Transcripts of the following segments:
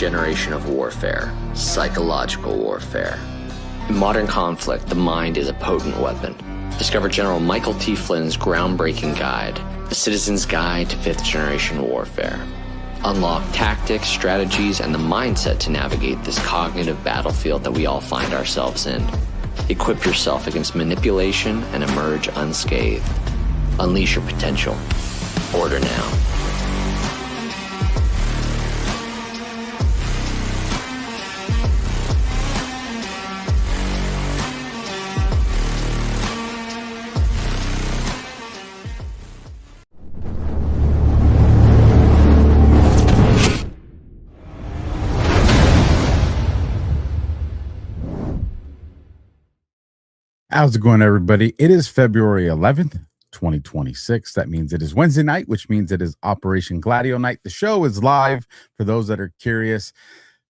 generation of warfare, psychological warfare. In modern conflict, the mind is a potent weapon. Discover General Michael T. Flynn's groundbreaking guide, The Citizen's Guide to Fifth Generation Warfare. Unlock tactics, strategies, and the mindset to navigate this cognitive battlefield that we all find ourselves in. Equip yourself against manipulation and emerge unscathed. Unleash your potential. Order now. How's it going, everybody? It is February 11th, 2026. That means it is Wednesday night, which means it is Operation Gladio night. The show is live for those that are curious.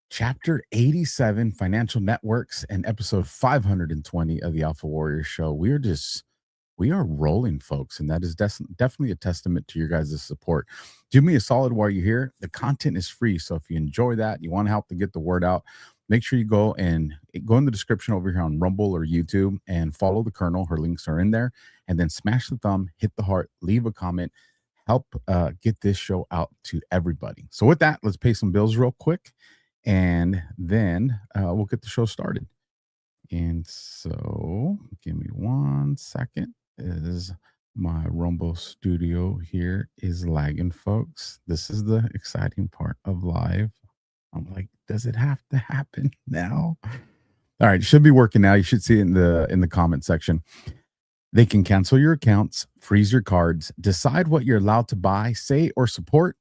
Chapter 87, Financial Networks, and episode 520 of the AlphaWarrior Show. We are rolling, folks, and that is definitely a testament to your guys' support. Do me a solid while you're here. The content is free, so if you enjoy that, you want to help to get the word out, make sure you go in the description over here on Rumble or YouTube and follow the Colonel. Her links are in there. And then smash the thumb, hit the heart, leave a comment, help get this show out to everybody. So with that, let's pay some bills real quick, and then we'll get the show started. And so give me 1 second. Is my Rumble studio here is lagging, folks. This is the exciting part of live. I'm like, does it have to happen now? All right, it should be working now. You should see it in the comment section. They can cancel your accounts, freeze your cards, decide what you're allowed to buy, say, or support.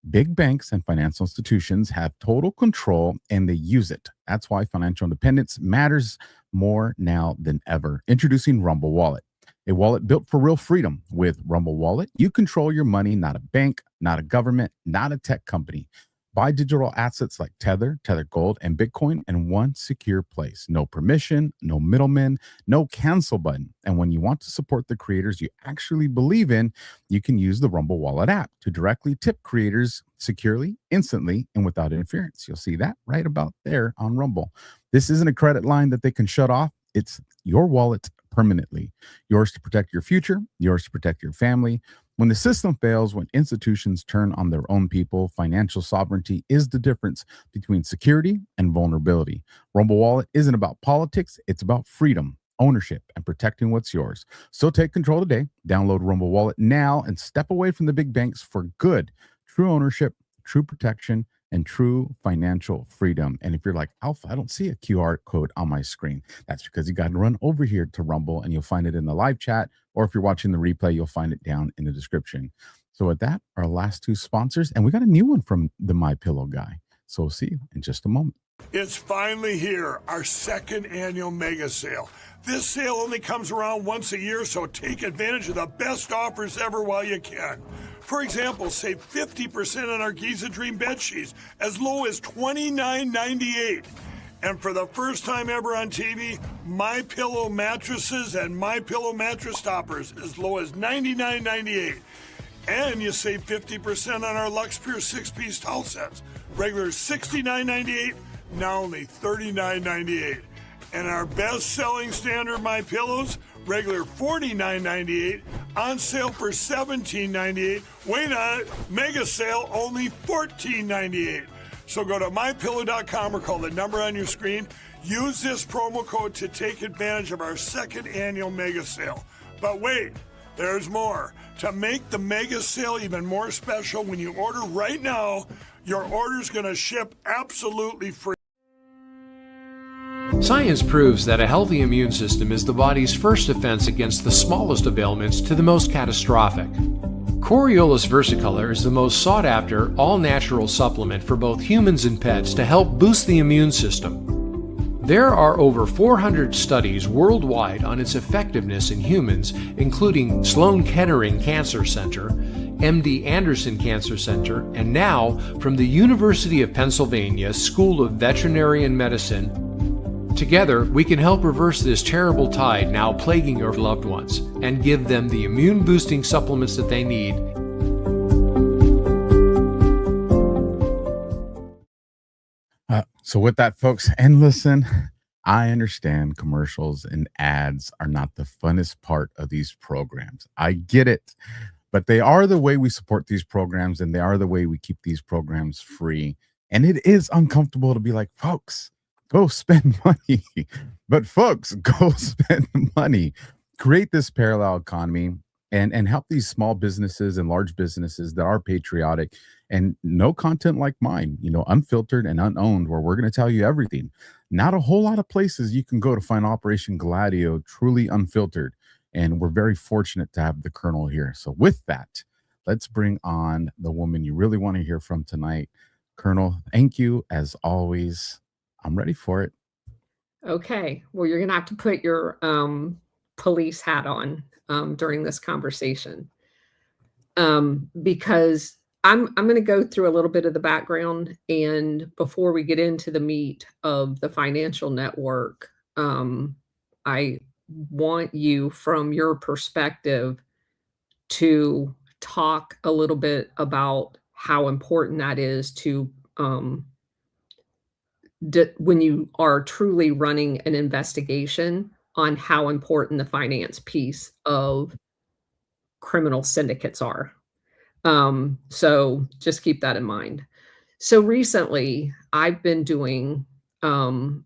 Big banks and financial institutions have total control, and they use it. That's why financial independence matters more now than ever. Introducing Rumble Wallet, a wallet built for real freedom. With Rumble Wallet, you control your money, not a bank, not a government, not a tech company. Buy digital assets like Tether, Tether Gold, and Bitcoin in one secure place. No permission, no middlemen, no cancel button. And when you want to support the creators you actually believe in, you can use the Rumble Wallet app to directly tip creators securely, instantly, and without interference. You'll see that right about there on Rumble. This isn't a credit line that they can shut off. It's your wallet permanently. Yours to protect your future, yours to protect your family. When the system fails, when institutions turn on their own people, financial sovereignty is the difference between security and vulnerability. Rumble Wallet isn't about politics. It's about freedom, ownership, and protecting what's yours. So take control today. Download Rumble Wallet now and step away from the big banks for good. True ownership, true protection, and true financial freedom. And if you're like, Alpha, I don't see a QR code on my screen. That's because you got to run over here to Rumble, and you'll find it in the live chat. Or if you're watching the replay, you'll find it down in the description. So with that, our last two sponsors, and we got a new one from the MyPillow guy. So we'll see you in just a moment. It's finally here, our second annual mega sale. This sale only comes around once a year, so take advantage of the best offers ever while you can. For example, save 50% on our Giza Dream bed sheets, as low as $29.98. And for the first time ever on TV, MyPillow mattresses and MyPillow mattress toppers as low as $99.98. And you save 50% on our Lux Pure 6-piece towel sets. Regular $69.98, now only $39.98. And our best-selling standard MyPillows, regular $49.98, on sale for $17.98. Wait on it, mega sale, only $14.98. So go to mypillow.com or call the number on your screen. Use this promo code to take advantage of our second annual mega sale. But wait, there's more. To make the mega sale even more special, when you order right now, your order's going to ship absolutely free. Science proves that a healthy immune system is the body's first defense against the smallest of ailments to the most catastrophic. Coriolus versicolor is the most sought-after, all-natural supplement for both humans and pets to help boost the immune system. There are over 400 studies worldwide on its effectiveness in humans, including Sloan Kettering Cancer Center, MD Anderson Cancer Center, and now from the University of Pennsylvania School of Veterinary Medicine. Together, we can help reverse this terrible tide now plaguing your loved ones and give them the immune-boosting supplements that they need So with that, folks, and listen, I understand commercials and ads are not the funnest part of these programs. I get it, but they are the way we support these programs, and they are the way we keep these programs free. And it is uncomfortable to be like, folks, go spend money. But folks, go spend money. Create this parallel economy and help these small businesses and large businesses that are patriotic and no content like mine, unfiltered and unowned, where we're going to tell you everything. Not a whole lot of places you can go to find Operation Gladio truly unfiltered. And we're very fortunate to have the Colonel here. So with that, let's bring on the woman you really want to hear from tonight. Colonel, thank you as always. I'm ready for it. Okay. Well, you're going to have to put your police hat on during this conversation, because I'm going to go through a little bit of the background, and before we get into the meat of the financial network, I want you, from your perspective, to talk a little bit about how important that is to when you are truly running an investigation, on how important the finance piece of criminal syndicates are. So just keep that in mind. So recently, I've been doing some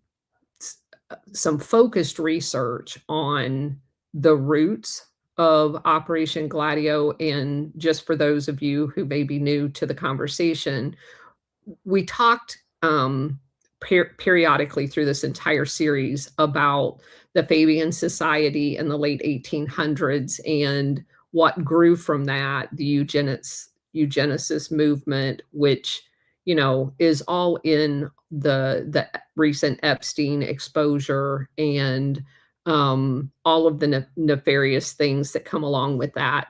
focused research on the roots of Operation Gladio. And just for those of you who may be new to the conversation, we talked periodically through this entire series about the Fabian Society in the late 1800s and what grew from that, the eugenicist movement, which is all in the recent Epstein exposure and all of the nefarious things that come along with that.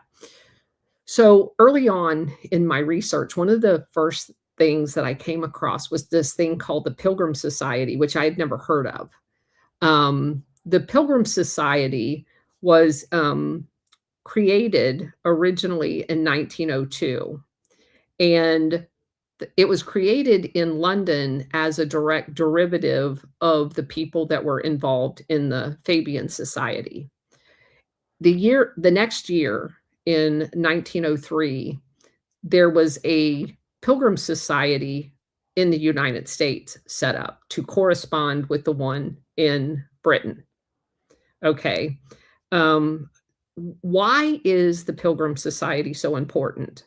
So early on in my research, one of the first things that I came across was this thing called the Pilgrim Society, which I had never heard of. The Pilgrim Society was created originally in 1902, and it was created in London as a direct derivative of the people that were involved in the Fabian Society. The next year, in 1903, there was a Pilgrim Society in the United States set up to correspond with the one in Britain. Okay. Why is the Pilgrim Society so important?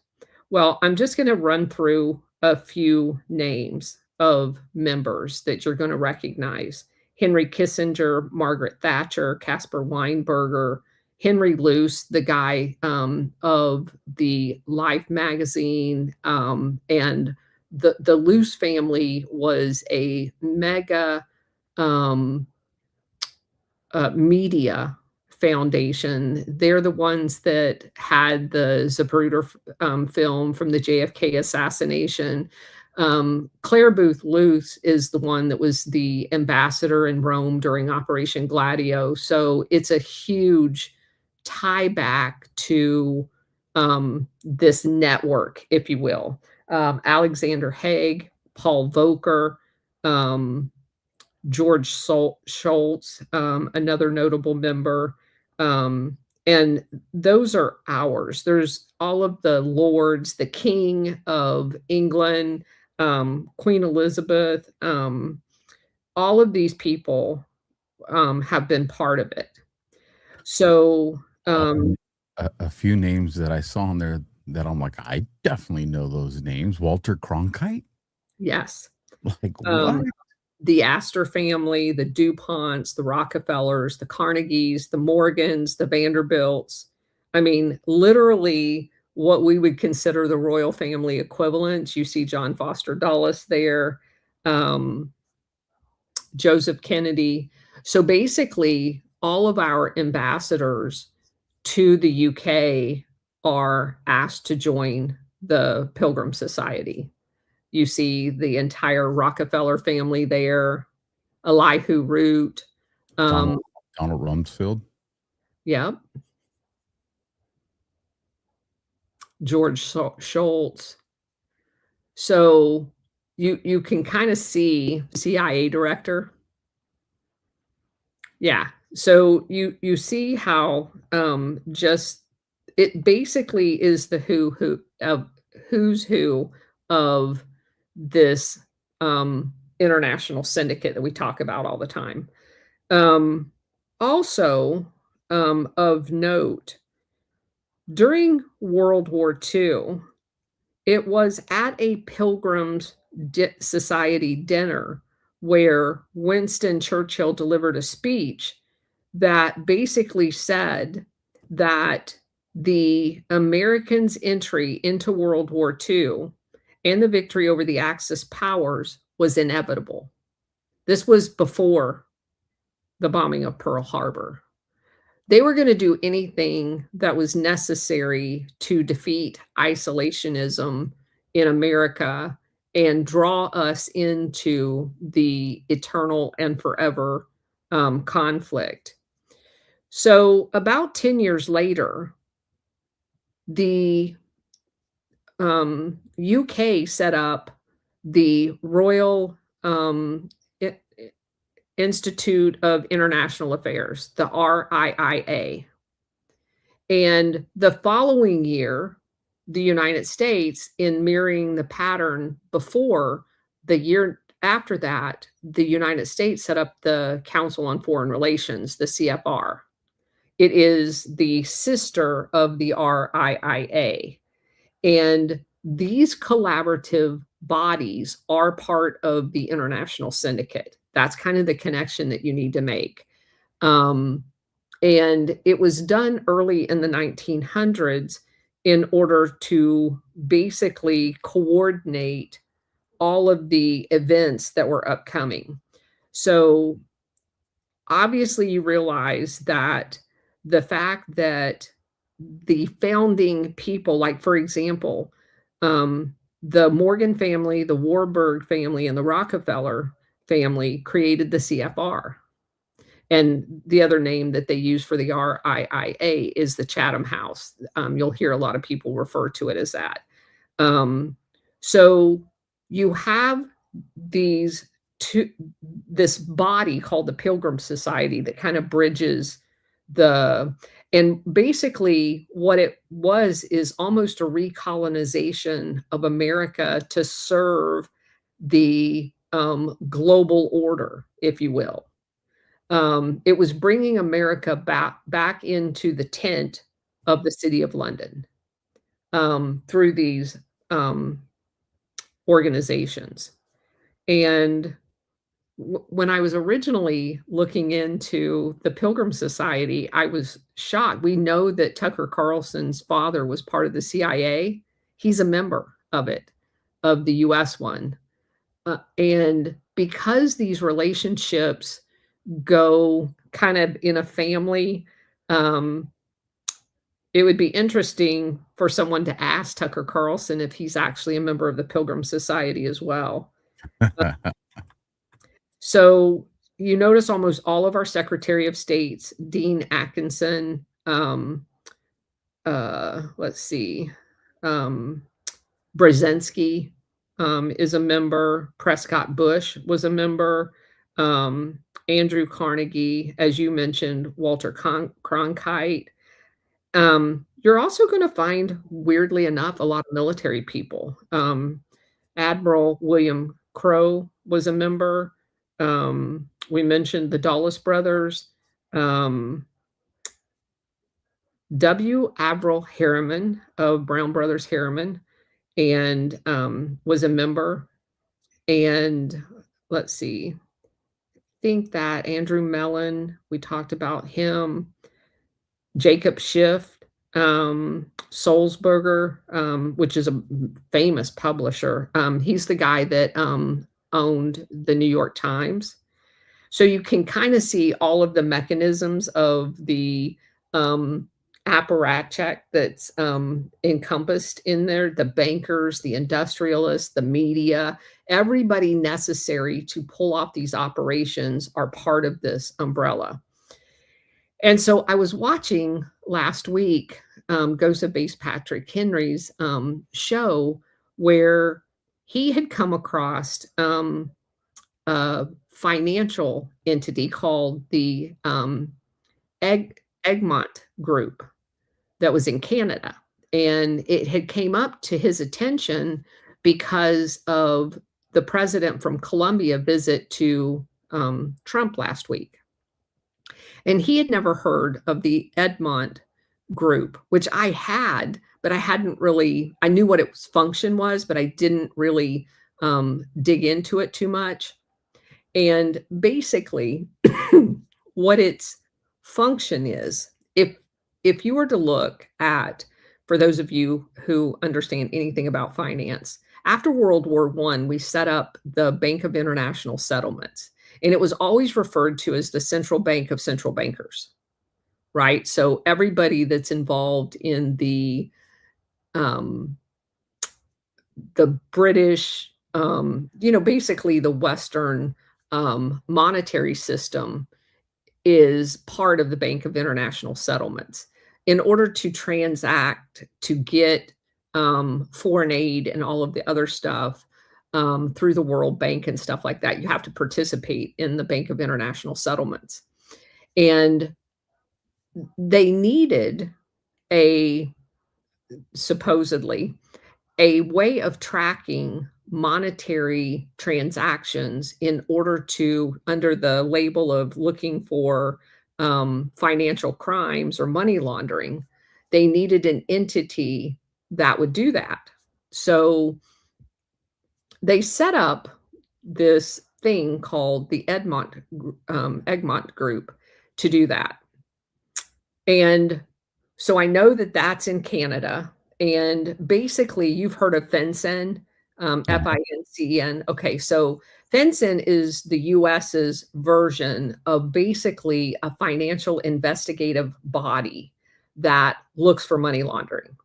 Well, I'm just going to run through a few names of members that you're going to recognize: Henry Kissinger, Margaret Thatcher, Caspar Weinberger, Henry Luce, the guy of the Life magazine, and the Luce family was a mega media foundation. They're the ones that had the Zapruder film from the JFK assassination. Claire Booth Luce is the one that was the ambassador in Rome during Operation Gladio. So it's a huge tie back to this network, if you will. Alexander Haig, Paul Volcker, George Schultz, another notable member. And those are ours. There's all of the lords, the King of England, Queen Elizabeth, all of these people have been part of it. So a few names that I saw on there that I'm like, I definitely know those names. Walter Cronkite? Yes. Like, what? The Astor family, the DuPonts, the Rockefellers, the Carnegies, the Morgans, the Vanderbilts. I mean, literally what we would consider the royal family equivalents. You see John Foster Dulles there, Joseph Kennedy. So basically, all of our ambassadors to the UK are asked to join the Pilgrim Society. You see the entire Rockefeller family there, Elihu Root. Donald Rumsfeld. Yeah. George Schultz. So you can kind of see CIA director. Yeah. So you see how just it basically is the who's who of this international syndicate that we talk about all the time. Um, Also, of note, during World War II, it was at a Pilgrims Society dinner where Winston Churchill delivered a speech that basically said that the Americans' entry into World War II and the victory over the Axis powers was inevitable. This was before the bombing of Pearl Harbor. They were going to do anything that was necessary to defeat isolationism in America and draw us into the eternal and forever conflict. So, about 10 years later, the UK set up the Royal Institute of International Affairs, the RIIA. And the following year, the United States, in mirroring the pattern before, the year after that, the United States set up the Council on Foreign Relations, the CFR. It is the sister of the RIIA. And these collaborative bodies are part of the international syndicate. That's kind of the connection that you need to make. And it was done early in the 1900s in order to basically coordinate all of the events that were upcoming. So obviously you realize that the fact that the founding people, like for example, the Morgan family, the Warburg family, and the Rockefeller family created the CFR. And the other name that they use for the RIIA is the Chatham House. You'll hear a lot of people refer to it as that. So you have this body called the Pilgrim Society that kind of bridges and basically what it was is almost a recolonization of America to serve the global order, if you will. It was bringing America back into the tent of the City of London through these organizations. And when I was originally looking into the Pilgrim Society, I was shocked. We know that Tucker Carlson's father was part of the CIA. He's a member of it, of the US one. And because these relationships go kind of in a family, it would be interesting for someone to ask Tucker Carlson if he's actually a member of the Pilgrim Society as well. So you notice almost all of our Secretary of States, Dean Atkinson, let's see, Brzezinski is a member, Prescott Bush was a member, Andrew Carnegie, as you mentioned, Walter Cronkite. You're also going to find, weirdly enough, a lot of military people. Admiral William Crowe was a member. We mentioned the Dulles brothers. W. Averell Harriman of Brown Brothers Harriman and was a member. And let's see, I think that Andrew Mellon, we talked about him. Jacob Schiff, Sulzberger, which is a famous publisher. He's the guy that owned the New York Times. So you can kind of see all of the mechanisms of the apparatchik that's encompassed in there, the bankers, the industrialists, the media, everybody necessary to pull off these operations are part of this umbrella. And so I was watching last week Ghost of Base Patrick Henry's show where he had come across a financial entity called the Egmont Group that was in Canada. And it had came up to his attention because of the president from Colombia visit to Trump last week. And he had never heard of the Egmont Group, which I had, but I hadn't really, I knew what its function was, but I didn't really dig into it too much. And basically, what its function is, if you were to look at, for those of you who understand anything about finance, after World War I, we set up the Bank of International Settlements, and it was always referred to as the central bank of central bankers, right? So everybody that's involved in the British, basically the Western monetary system is part of the Bank of International Settlements. In order to transact, to get foreign aid and all of the other stuff through the World Bank and stuff like that, you have to participate in the Bank of International Settlements. And they needed supposedly a way of tracking monetary transactions in order to, under the label of looking for financial crimes or money laundering, they needed an entity that would do that. So they set up this thing called the Egmont Group to do that. And so I know that that's in Canada. And basically, you've heard of FinCEN, FINCEN. Okay, so FinCEN is the US's version of basically a financial investigative body that looks for money laundering.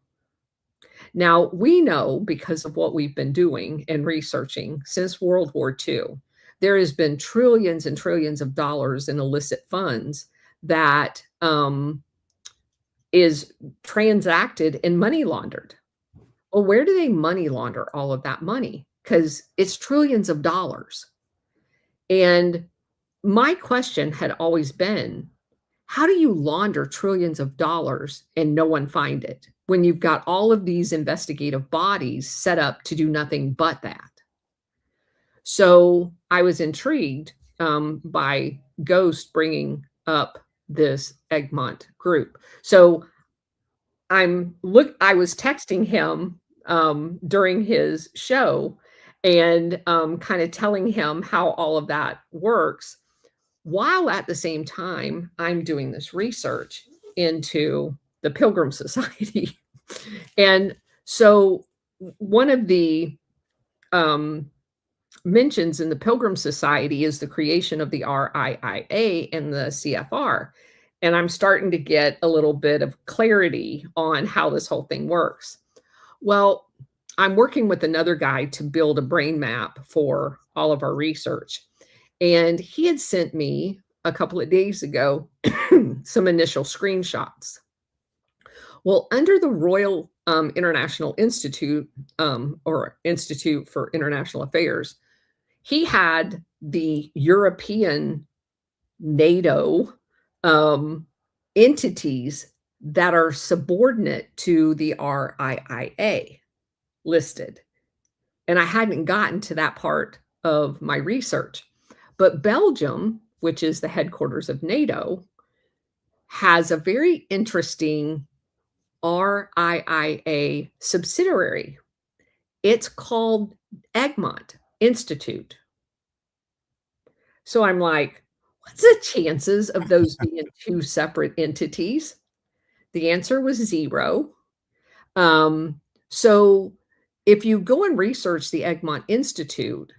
Now, we know, because of what we've been doing and researching since World War II, there has been trillions and trillions of dollars in illicit funds that is transacted and money laundered. Well, where do they money launder all of that money? Because it's trillions of dollars. And my question had always been, how do you launder trillions of dollars and no one find it when you've got all of these investigative bodies set up to do nothing but that? So I was intrigued by Ghost bringing up this Egmont Group. So I was texting him during his show and kind of telling him how all of that works, while at the same time I'm doing this research into the Pilgrim Society. And so one of the mentions in the Pilgrim Society is the creation of the RIIA and the CFR. And I'm starting to get a little bit of clarity on how this whole thing works. Well, I'm working with another guy to build a brain map for all of our research. And he had sent me a couple of days ago some initial screenshots. Well, under the Royal International Institute, or Institute for International Affairs, he had the European NATO entities that are subordinate to the RIIA listed. And I hadn't gotten to that part of my research. But Belgium, which is the headquarters of NATO, has a very interesting RIIA subsidiary. It's called Egmont Institute. So I'm like, what's the chances of those being two separate entities? The answer was 0. So if you go and research the Egmont Institute,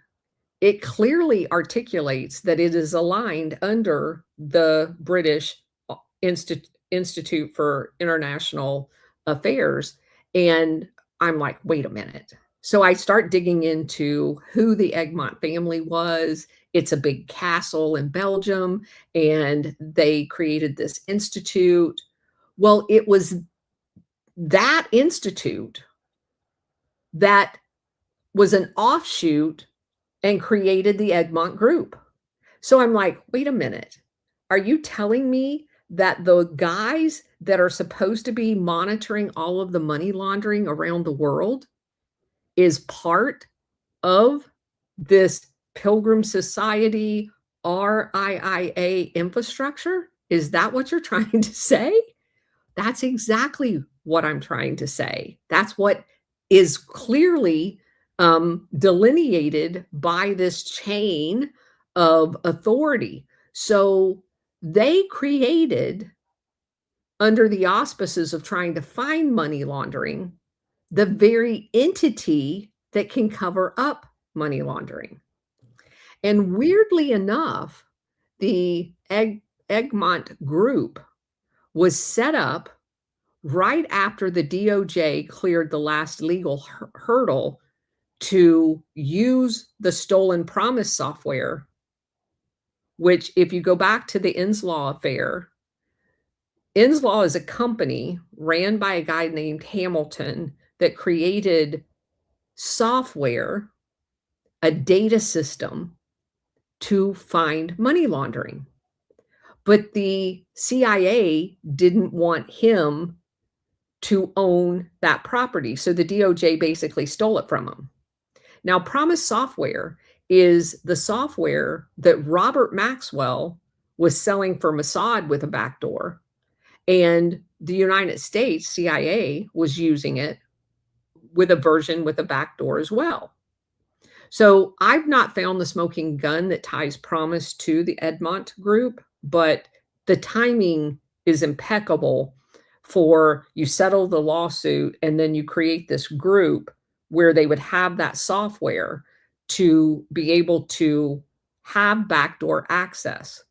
it clearly articulates that it is aligned under the British Institute for International Affairs. And I'm like, wait a minute. So I start digging into who the Egmont family was. It's a big castle in Belgium, and they created this institute. Well, it was that institute that was an offshoot and created the Egmont Group. So I'm like, wait a minute. Are you telling me that the guys that are supposed to be monitoring all of the money laundering around the world is part of this Pilgrim Society RIIA infrastructure? Is that what you're trying to say? That's exactly what I'm trying to say. That's what is clearly delineated by this chain of authority. So they created, under the auspices of trying to find money laundering, the very entity that can cover up money laundering. And weirdly enough, the Egmont Group was set up right after the DOJ cleared the last legal hurdle to use the stolen promise software, which, if you go back to the Inslaw affair, Inslaw is a company ran by a guy named Hamilton that created software, a data system to find money laundering. But the CIA didn't want him to own that property. So the DOJ basically stole it from him. Now, Promise Software is the software that Robert Maxwell was selling for Mossad with a backdoor. And the United States CIA was using it with a version with a backdoor as well. So I've not found the smoking gun that ties Promise to the Egmont Group, but the timing is impeccable for you settle the lawsuit and then you create this group where they would have that software to be able to have backdoor access.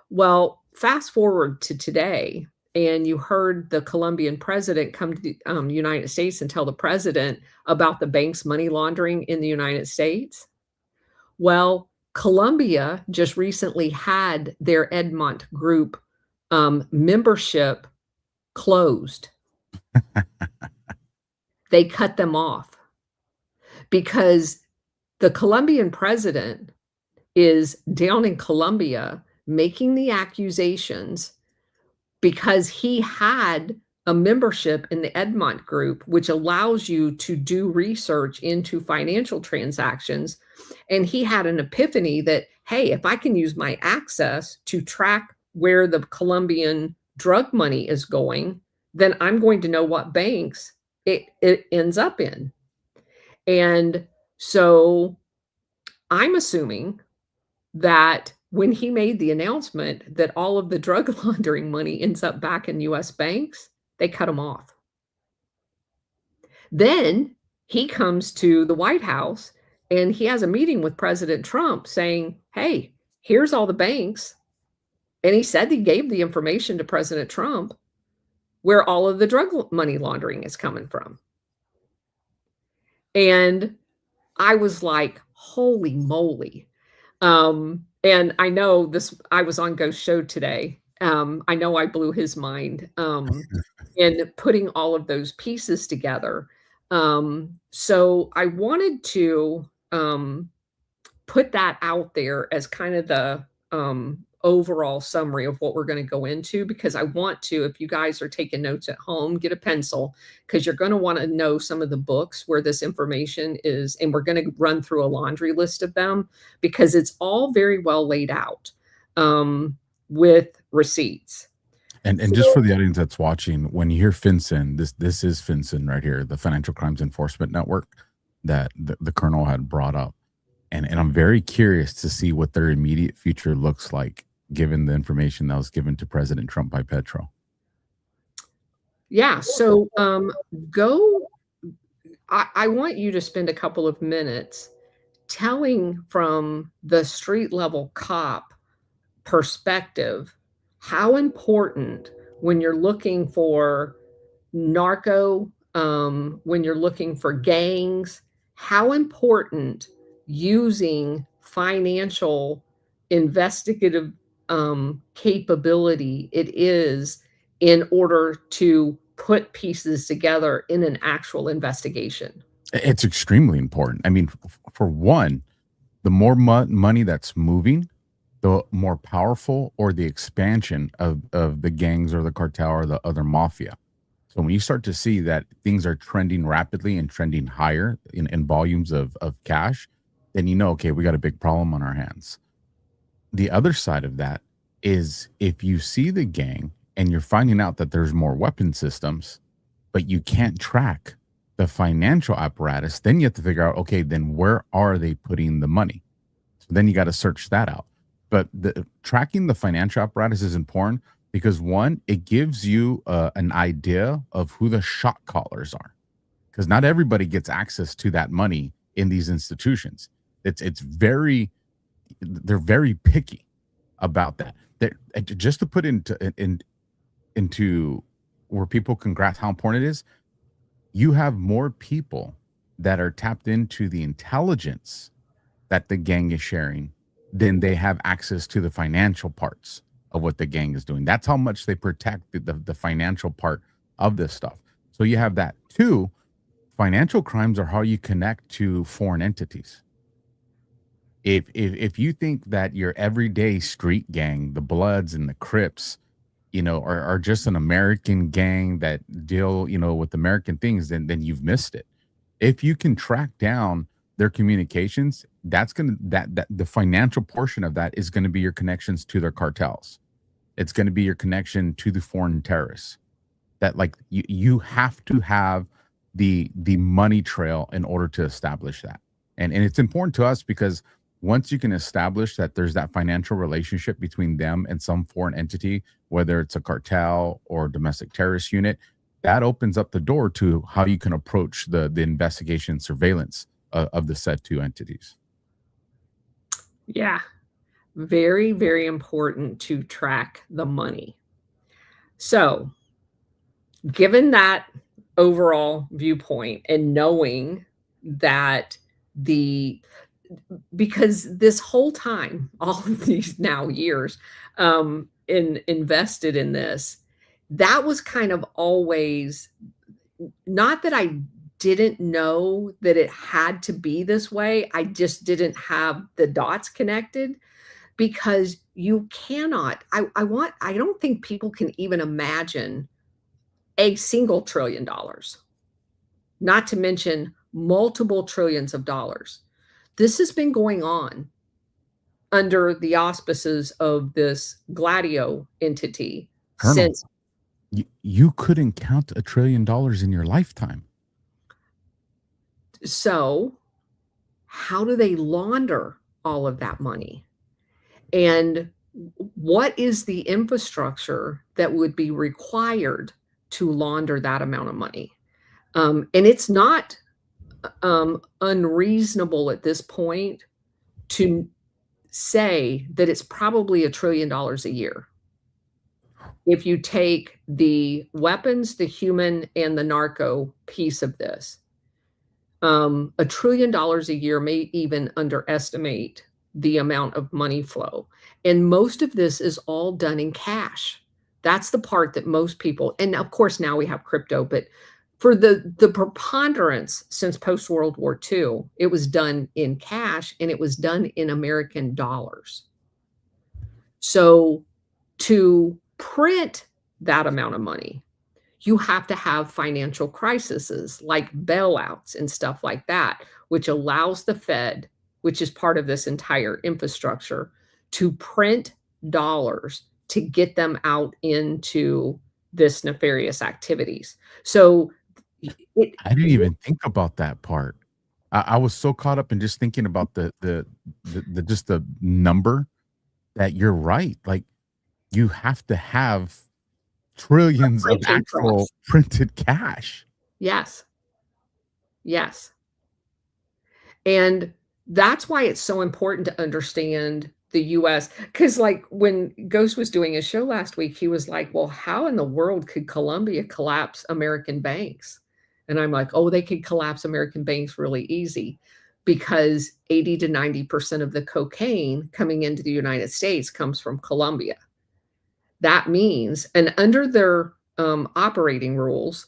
Well, fast forward to today, and you heard the Colombian president come to the United States and tell the president about the bank's money laundering in the United States. Well, Colombia just recently had their Egmont Group membership closed. They cut them off because the Colombian president is down in Colombia making the accusations because he had a membership in the Egmont Group, which allows you to do research into financial transactions. And he had an epiphany that, hey, if I can use my access to track where the Colombian drug money is going, then I'm going to know what banks it ends up in. And so I'm assuming that when he made the announcement that all of the drug laundering money ends up back in US banks, they cut him off. Then he comes to the White House and he has a meeting with President Trump saying, hey, here's all the banks. And he said he gave the information to President Trump where all of the drug money laundering is coming from. And I was like, holy moly. And I know this, I was on Ghost Show today. I know I blew his mind in putting all of those pieces together. So I wanted to put that out there as kind of the overall summary of what we're going to go into, because I want to, if you guys are taking notes at home, get a pencil, because you're going to want to know some of the books where this information is, and we're going to run through a laundry list of them because it's all very well laid out with receipts. And just for the audience that's watching, when you hear FinCEN, this is FinCEN right here, the Financial Crimes Enforcement Network that the Colonel had brought up. And I'm very curious to see what their immediate future looks like, given the information that was given to President Trump by Petro. Yeah, so I want you to spend a couple of minutes telling from the street level cop perspective how important, when you're looking for narco, when you're looking for gangs, how important using financial investigative capability it is in order to put pieces together in an actual investigation. It's extremely important. I mean, for one, the more money that's moving, the more powerful or the expansion of the gangs or the cartel or the other mafia. So when you start to see that things are trending rapidly and trending higher in volumes of cash, then you know, okay, we got a big problem on our hands. The other side of that is if you see the gang and you're finding out that there's more weapon systems, but you can't track the financial apparatus, then you have to figure out, okay, then where are they putting the money? So then you got to search that out. But tracking the financial apparatus is important because one, it gives you an idea of who the shot callers are, because not everybody gets access to that money in these institutions. They're very picky about that. Just to put into where people can grasp how important it is, you have more people that are tapped into the intelligence that the gang is sharing than they have access to the financial parts of what the gang is doing. That's how much they protect the financial part of this stuff. So you have that. Two, financial crimes are how you connect to foreign entities. If you think that your everyday street gang, the Bloods and the Crips, are just an American gang that deal, with American things, then you've missed it. If you can track down their communications, that's that the financial portion of that is going to be your connections to their cartels. It's going to be your connection to the foreign terrorists. That like you have to have the money trail in order to establish that. And it's important to us because once you can establish that there's that financial relationship between them and some foreign entity, whether it's a cartel or domestic terrorist unit, that opens up the door to how you can approach the investigation surveillance of the said two entities. Yeah. Very, very important to track the money. So, given that overall viewpoint and knowing that because this whole time, all of these now years, invested in this, that was kind of always, not that I didn't know that it had to be this way. I just didn't have the dots connected because you cannot, I don't think people can even imagine a single $1 trillion, not to mention multiple trillions of dollars. This has been going on under the auspices of this Gladio entity Colonel, since you couldn't count $1 trillion in your lifetime. So how do they launder all of that money? And what is the infrastructure that would be required to launder that amount of money? And it's not unreasonable at this point to say that it's probably $1 trillion a year. If you take the weapons, the human, and the narco piece of this, $1 trillion a year may even underestimate the amount of money flow. And most of this is all done in cash. That's the part that most people, and of course now we have crypto, but for the preponderance since post-World War II, it was done in cash and it was done in American dollars. So to print that amount of money, you have to have financial crises like bailouts and stuff like that, which allows the Fed, which is part of this entire infrastructure, to print dollars to get them out into this nefarious activities. So I didn't even think about that part. I was so caught up in just thinking about the just the number that you're right. Like you have to have trillions of actual printed cash. Yes. Yes. And that's why it's so important to understand the US. Because like when Ghost was doing his show last week, he was like, well, how in the world could Colombia collapse American banks? And I'm like, oh, they could collapse American banks really easy because 80 to 90% of the cocaine coming into the United States comes from Colombia. That means, and under their operating rules,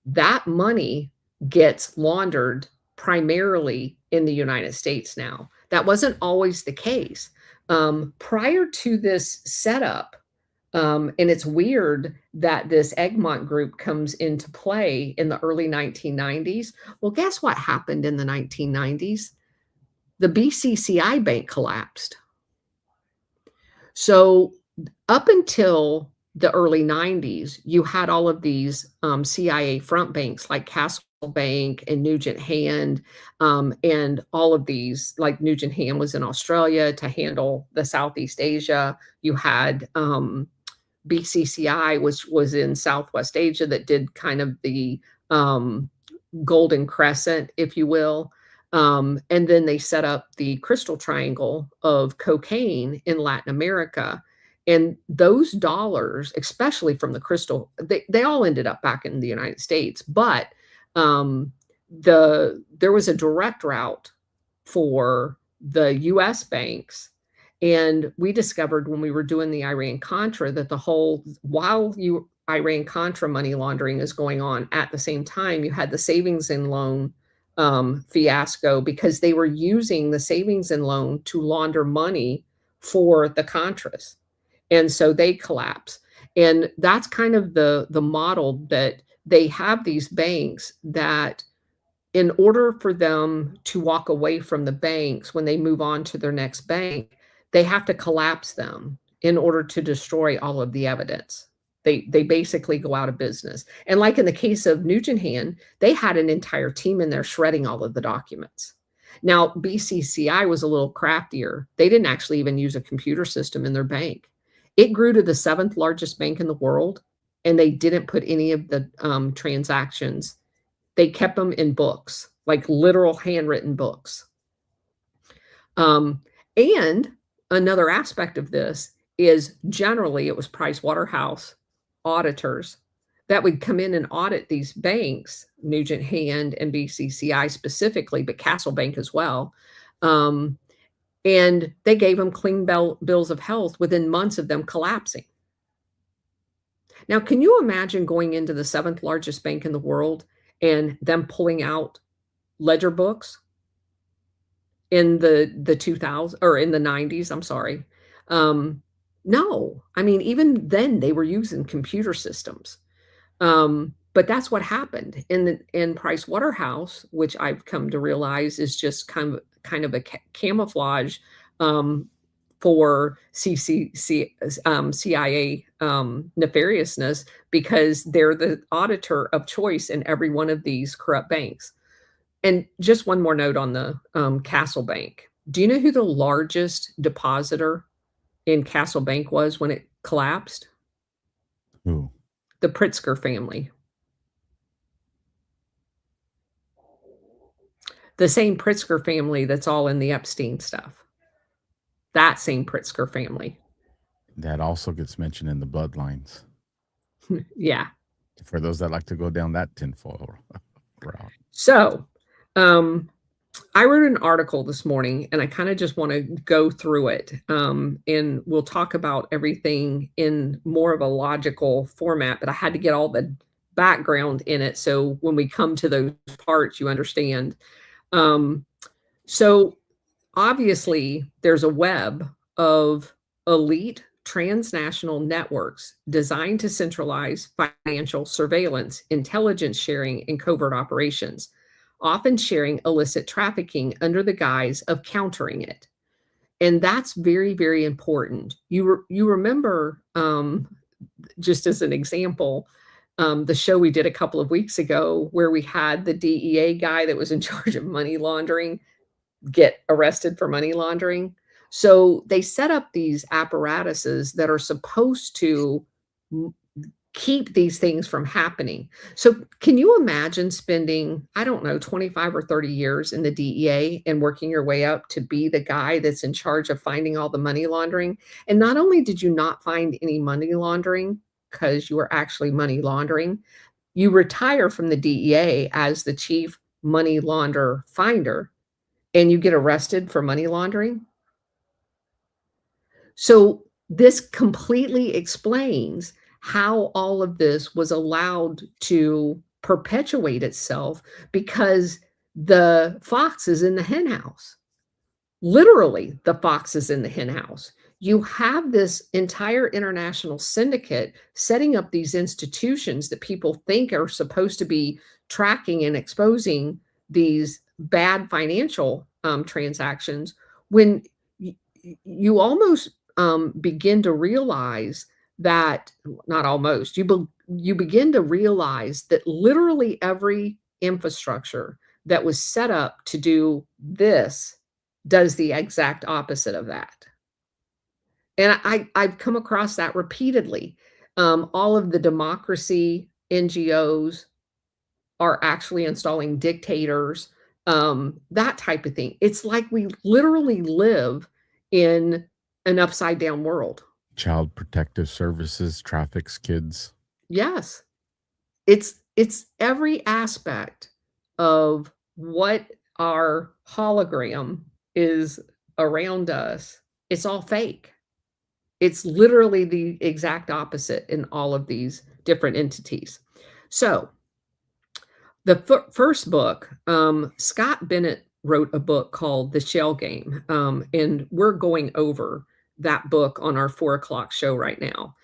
that money gets laundered primarily in the United States now. That wasn't always the case. Prior to this setup, and it's weird that this Egmont Group comes into play in the early 1990s. Well, guess what happened in the 1990s? The BCCI bank collapsed. So up until the early 90s, you had all of these CIA front banks like Castle Bank and Nugent Hand, and all of these, like Nugent Hand was in Australia to handle the Southeast Asia. You had BCCI, which was in Southwest Asia, that did kind of the Golden Crescent, if you will. And then they set up the Crystal Triangle of cocaine in Latin America. And those dollars, especially from the Crystal, they all ended up back in the United States. But there was a direct route for the U.S. banks. And we discovered when we were doing the Iran-Contra that while Iran-Contra money laundering is going on at the same time, you had the savings and loan fiasco, because they were using the savings and loan to launder money for the Contras. And so they collapse. And that's kind of the model, that they have these banks that, in order for them to walk away from the banks when they move on to their next bank, they have to collapse them in order to destroy all of the evidence. They basically go out of business. And like in the case of Nugent Hand, they had an entire team in there shredding all of the documents. Now, BCCI was a little craftier. They didn't actually even use a computer system in their bank. It grew to the 7th largest bank in the world, and they didn't put any of the transactions. They kept them in books, like literal handwritten books. And another aspect of this is, generally it was Price Waterhouse auditors that would come in and audit these banks, Nugent Hand and BCCI specifically, but Castle Bank as well. And they gave them clean bills of health within months of them collapsing. Now, can you imagine going into the 7th largest bank in the world and them pulling out ledger books in the 2000s, or in the 90s? I'm sorry. No, I mean, even then they were using computer systems. But that's what happened in Price Waterhouse, which I've come to realize is just kind of a camouflage for CIA nefariousness, because they're the auditor of choice in every one of these corrupt banks. And just one more note on the Castle Bank. Do you know who the largest depositor in Castle Bank was when it collapsed? Who? The Pritzker family. The same Pritzker family that's all in the Epstein stuff. That same Pritzker family. That also gets mentioned in the bloodlines. Yeah. For those that like to go down that tinfoil route. So, I wrote an article this morning, and I kind of just want to go through it. And we'll talk about everything in more of a logical format, but I had to get all the background in it, so when we come to those parts, you understand. So obviously there's a web of elite transnational networks designed to centralize financial surveillance, intelligence sharing, and covert operations, often sharing illicit trafficking under the guise of countering it. And that's very, very important. You remember, just as an example, the show we did a couple of weeks ago where we had the DEA guy that was in charge of money laundering get arrested for money laundering. So they set up these apparatuses that are supposed to keep these things from happening. So can you imagine spending, I don't know, 25 or 30 years in the DEA and working your way up to be the guy that's in charge of finding all the money laundering? And not only did you not find any money laundering because you were actually money laundering, you retire from the DEA as the chief money launder finder, and you get arrested for money laundering. So this completely explains how all of this was allowed to perpetuate itself, because the fox is in the hen house. Literally, the fox is in the hen house. You have this entire international syndicate setting up these institutions that people think are supposed to be tracking and exposing these bad financial transactions, when you almost begin to realize that, not almost, you begin to realize that literally every infrastructure that was set up to do this does the exact opposite of that. And I've come across that repeatedly. All of the democracy NGOs are actually installing dictators, that type of thing. It's like we literally live in an upside down world. Child Protective Services traffics kids. Yes. It's every aspect of what our hologram is around us. It's all fake. It's literally the exact opposite in all of these different entities. So the first book, Scott Bennett wrote a book called The Shell Game, and we're going over that book on our 4 o'clock show right now.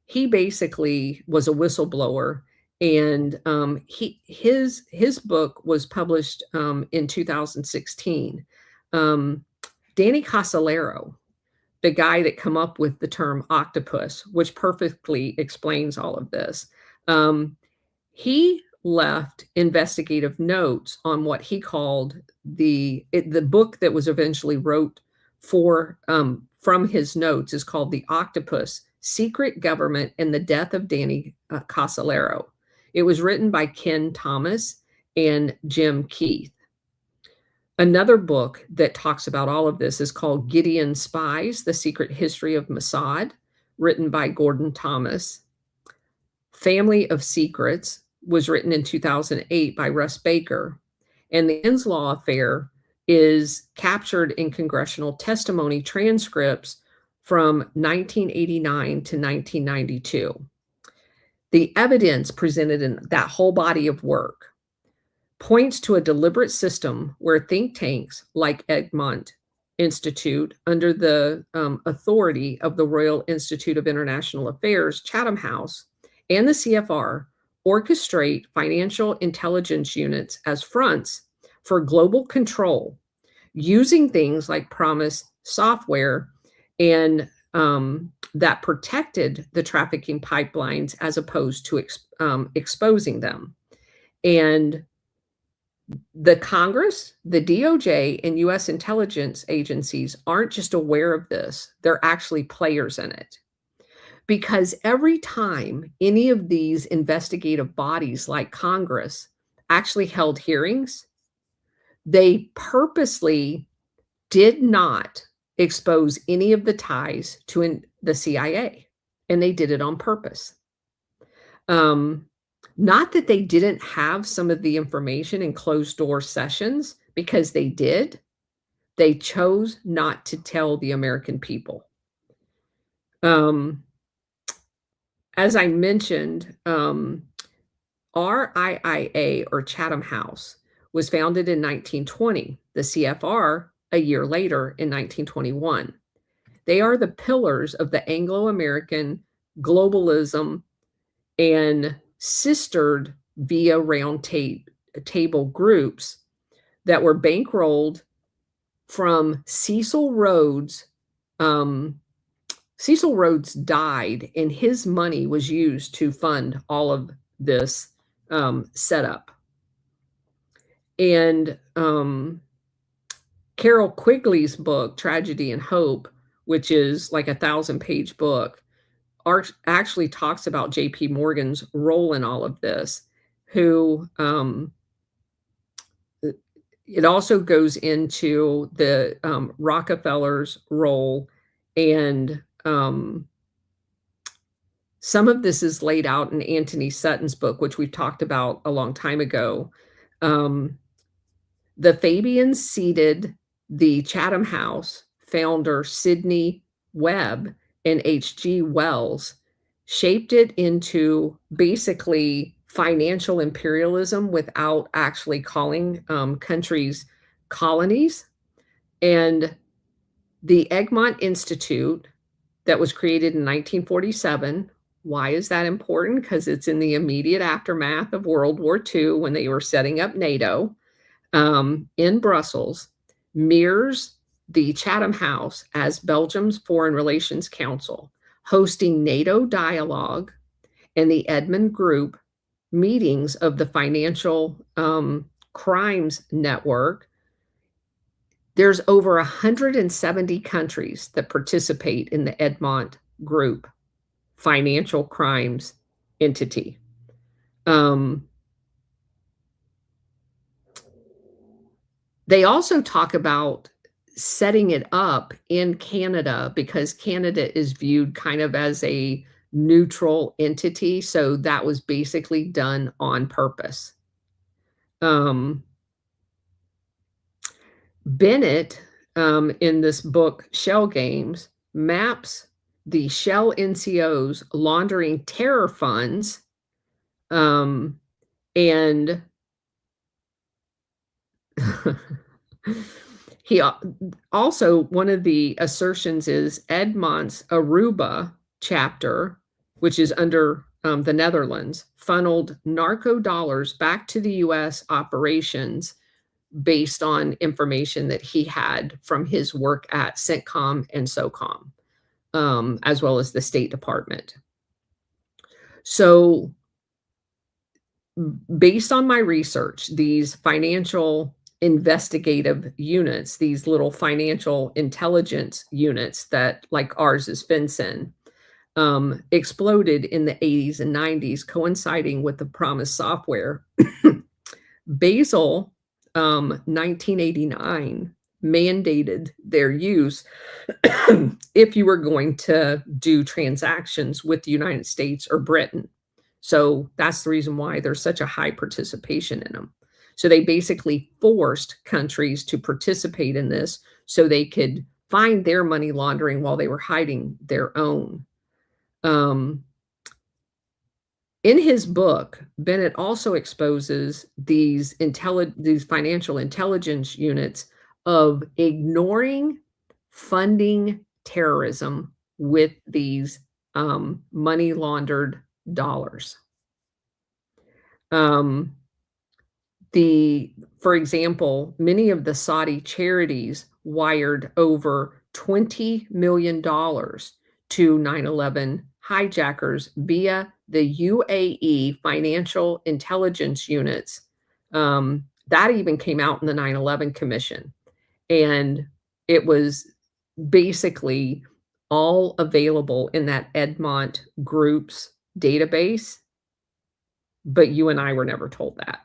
He basically was a whistleblower, and his book was published in 2016. Danny Casolaro, the guy that come up with the term octopus, which perfectly explains all of this, he left investigative notes on what he called the book that was eventually wrote for from his notes is called The Octopus: Secret Government and the Death of Danny Casolaro. It was written by Ken Thomas and Jim Keith. Another book that talks about all of this is called Gideon Spies: The Secret History of Mossad, written by Gordon Thomas. Family of Secrets was written in 2008 by Russ Baker. And the Inslaw Affair is captured in congressional testimony transcripts from 1989 to 1992. The evidence presented in that whole body of work points to a deliberate system where think tanks like Egmont Institute, under the authority of the Royal Institute of International Affairs, Chatham House, and the CFR, orchestrate financial intelligence units as fronts for global control, using things like Promise software and that protected the trafficking pipelines as opposed to exposing them. And the Congress, the DOJ, and U.S. intelligence agencies aren't just aware of this, they're actually players in it. Because every time any of these investigative bodies like Congress actually held hearings, they purposely did not expose any of the ties to the CIA, and they did it on purpose. Not that they didn't have some of the information in closed door sessions, because they did. They chose not to tell the American people. As I mentioned, RIIA, or Chatham House, was founded in 1920. The CFR a year later in 1921. They are the pillars of the Anglo-American globalism and sistered via round table groups that were bankrolled from Cecil Rhodes. Cecil Rhodes died, and his money was used to fund all of this setup. And Carol Quigley's book, Tragedy and Hope, which is like a 1,000-page book, actually talks about J.P. Morgan's role in all of this, who it also goes into the Rockefeller's role, and some of this is laid out in Anthony Sutton's book, which we've talked about a long time ago. The Fabians seated the Chatham House founder Sidney Webb and H.G. Wells, shaped it into basically financial imperialism without actually calling countries colonies. And the Egmont Institute that was created in 1947. Why is that important? Because it's in the immediate aftermath of World War II when they were setting up NATO in Brussels, mirrors the Chatham House as Belgium's Foreign Relations Council, hosting NATO dialogue and the Egmont Group meetings of the Financial Crimes Network. There's over 170 countries that participate in the Egmont Group financial crimes entity. They also talk about setting it up in Canada because Canada is viewed kind of as a neutral entity. So that was basically done on purpose. Bennett, in this book, Shell Games, maps the Shell NCOs laundering terror funds, and he also, one of the assertions is Egmont's Aruba chapter, which is under the Netherlands, funneled narco dollars back to the U.S. operations based on information that he had from his work at CENTCOM and SOCOM, as well as the State Department. So based on my research, these financial investigative units, these little financial intelligence units that like ours is FinCEN, exploded in the 80s and 90s, coinciding with the Promise software. Basel 1989 mandated their use if you were going to do transactions with the United States or Britain. So that's the reason why there's such a high participation in them. So they basically forced countries to participate in this so they could find their money laundering while they were hiding their own. In his book, Bennett also exposes these financial intelligence units of ignoring funding terrorism with these money laundered dollars. For example, many of the Saudi charities wired over $20 million to 9/11 hijackers via the UAE financial intelligence units. That even came out in the 9/11 Commission. And it was basically all available in that Egmont Group's database. But you and I were never told that.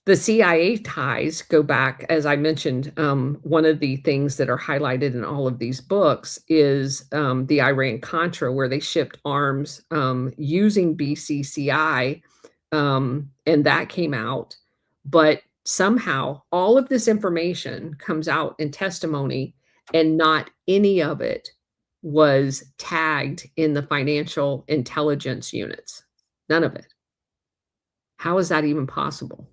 The CIA ties go back, as I mentioned, one of the things that are highlighted in all of these books is the Iran-Contra, where they shipped arms using BCCI, and that came out. But somehow all of this information comes out in testimony, and not any of it was tagged in the financial intelligence units. None of it. How is that even possible?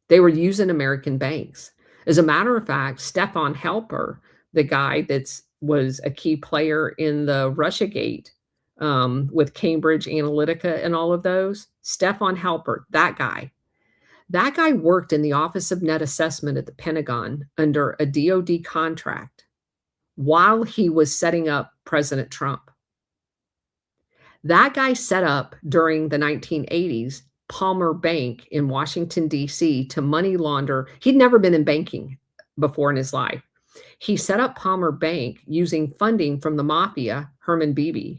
They were using American banks. As a matter of fact, Stefan Helper, the guy that was a key player in the Russiagate with Cambridge Analytica and all of those, Stefan Helper, that guy worked in the Office of Net Assessment at the Pentagon under a DoD contract while he was setting up President Trump. That guy set up during the 1980s Palmer Bank in Washington, D.C. to money launder. He'd never been in banking before in his life. He set up Palmer Bank using funding from the mafia, Herman Beebe,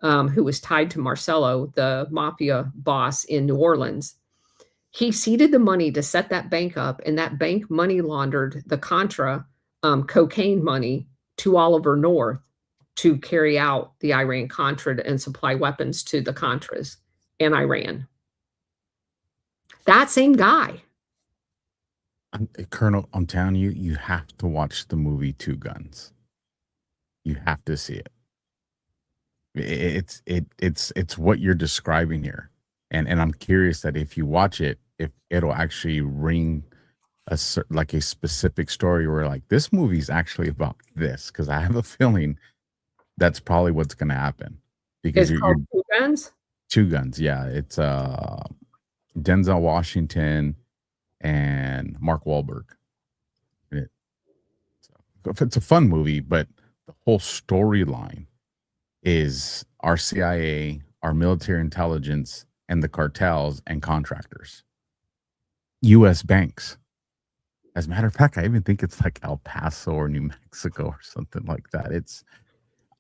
who was tied to Marcello, the mafia boss in New Orleans. He seeded the money to set that bank up, and that bank money laundered the Contra cocaine money to Oliver North to carry out the Iran-Contra and supply weapons to the Contras and Iran. That same guy. Colonel, I'm telling you, you have to watch the movie Two Guns. You have to see it. It's what you're describing here, and I'm curious that if you watch it, if it'll actually ring like a specific story where like this movie's actually about this, because I have a feeling that's probably what's going to happen, because It's you're called Two Guns. Two Guns. Yeah, it's Denzel Washington and Mark Wahlberg. And it's a fun movie, but the whole storyline is our CIA, our military intelligence, and the cartels and contractors, U.S. banks. As a matter of fact, I even think it's like El Paso or New Mexico or something like that.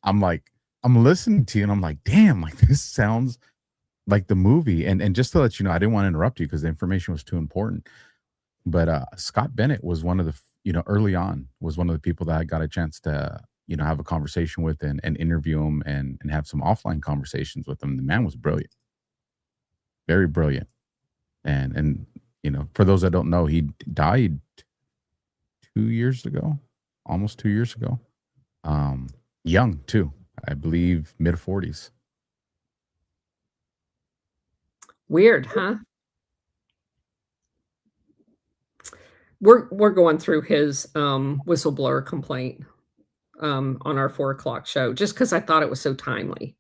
I'm listening to you and I'm like, damn, like this sounds like the movie. And just to let you know, I didn't want to interrupt you because the information was too important. But Scott Bennett was one of the, early on was one of the people that I got a chance to, have a conversation with and interview him and have some offline conversations with him. The man was brilliant, very brilliant. And for those that don't know, he died 2 years ago, almost 2 years ago. Young too, I believe mid-40s. Weird, huh? We're going through his whistleblower complaint on our 4 o'clock show, just because I thought it was so timely,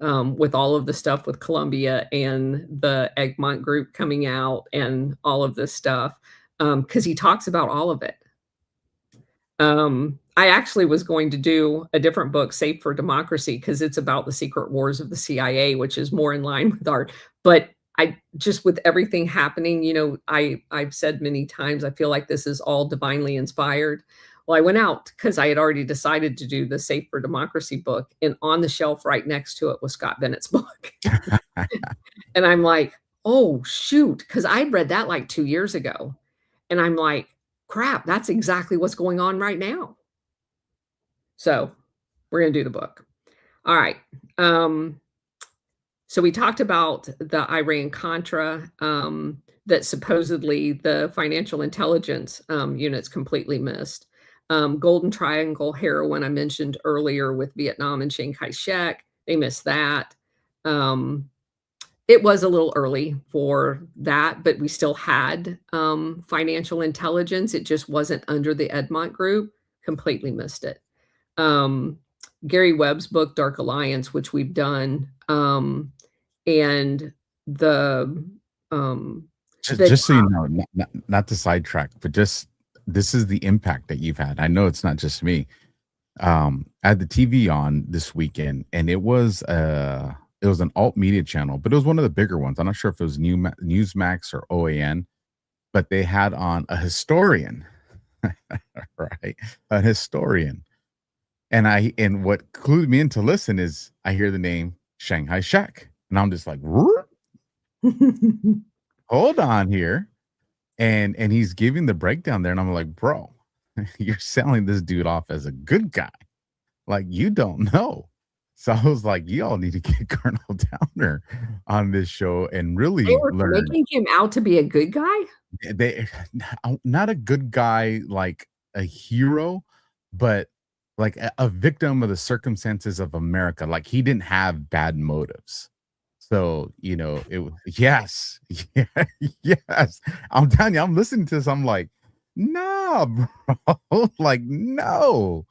with all of the stuff with Columbia and the Egmont Group coming out and all of this stuff, because he talks about all of it. I actually was going to do a different book, Safe for Democracy, because it's about the secret wars of the CIA, which is more in line with art. But I just, with everything happening, I've said many times, I feel like this is all divinely inspired. Well, I went out because I had already decided to do the Safe for Democracy book, and on the shelf right next to it was Scott Bennett's book. And I'm like, oh, shoot, because I'd read that like 2 years ago. And I'm like, crap, that's exactly what's going on right now. So we're going to do the book. All right. So we talked about the Iran-Contra, that supposedly the financial intelligence units completely missed. Golden Triangle heroin, I mentioned earlier with Vietnam and Chiang Kai-shek, they missed that. It was a little early for that, but we still had financial intelligence. It just wasn't under the Egmont Group. Completely missed it. Gary Webb's book, Dark Alliance, which we've done, and the just so you know, not to sidetrack, but just this is the impact that you've had. I know it's not just me. I had the TV on this weekend, and it was an alt media channel, but it was one of the bigger ones. I'm not sure if it was Newsmax or OAN, but they had on a historian, right? A historian. And what clued me in to listen is I hear the name Shanghai Shek, and I'm just like, hold on here. And he's giving the breakdown there, and I'm like, bro, you're selling this dude off as a good guy. Like, you don't know. So I was like, y'all need to get Colonel Downer on this show and really they were learn. making him out to be a good guy? They not a good guy, like a hero, but like a victim of the circumstances of America. Like, he didn't have bad motives. So, it was, yes, yes. I'm telling you, I'm listening to this. I'm like, nah, bro. Like, no.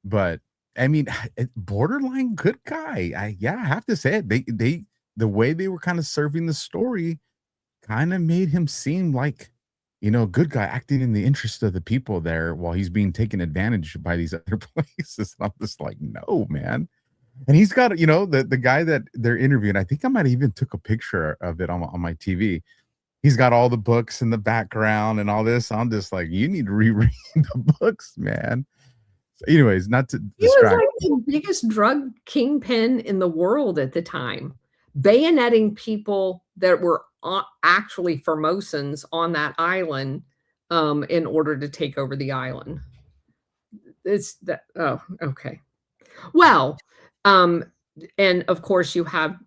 But I mean, borderline good guy. I have to say it. They the way they were kind of serving the story kind of made him seem like, a good guy acting in the interest of the people there while he's being taken advantage by these other places. And I'm just like, no, man. And he's got, the guy that they're interviewing. I think I might have even took a picture of it on my TV. He's got all the books in the background and all this. I'm just like, you need to reread the books, man. Anyways, not to distract. He was like the biggest drug kingpin in the world at the time, bayoneting people that were actually Formosans on that island in order to take over the island. It's that. Oh, okay. Well, and of course you have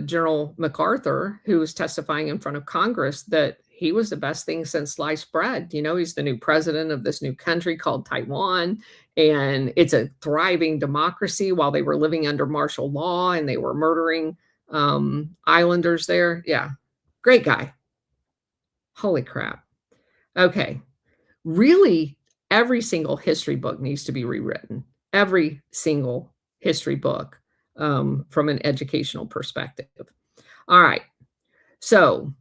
General MacArthur, who was testifying in front of Congress that he was the best thing since sliced bread. He's the new president of this new country called Taiwan, and it's a thriving democracy while they were living under martial law and they were murdering islanders there. Yeah, great guy. Holy crap. Okay. Really, every single history book needs to be rewritten. Every single history book from an educational perspective. All right. So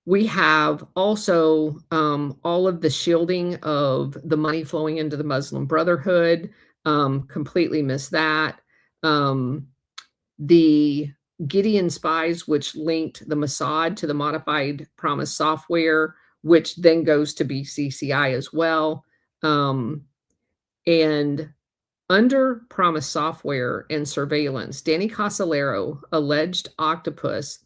we have also all of the shielding of the money flowing into the Muslim Brotherhood. Completely missed that. The Gideon spies, which linked the Mossad to the modified Promise software, which then goes to BCCI as well. And under Promise software and surveillance, Danny Casolaro, alleged octopus,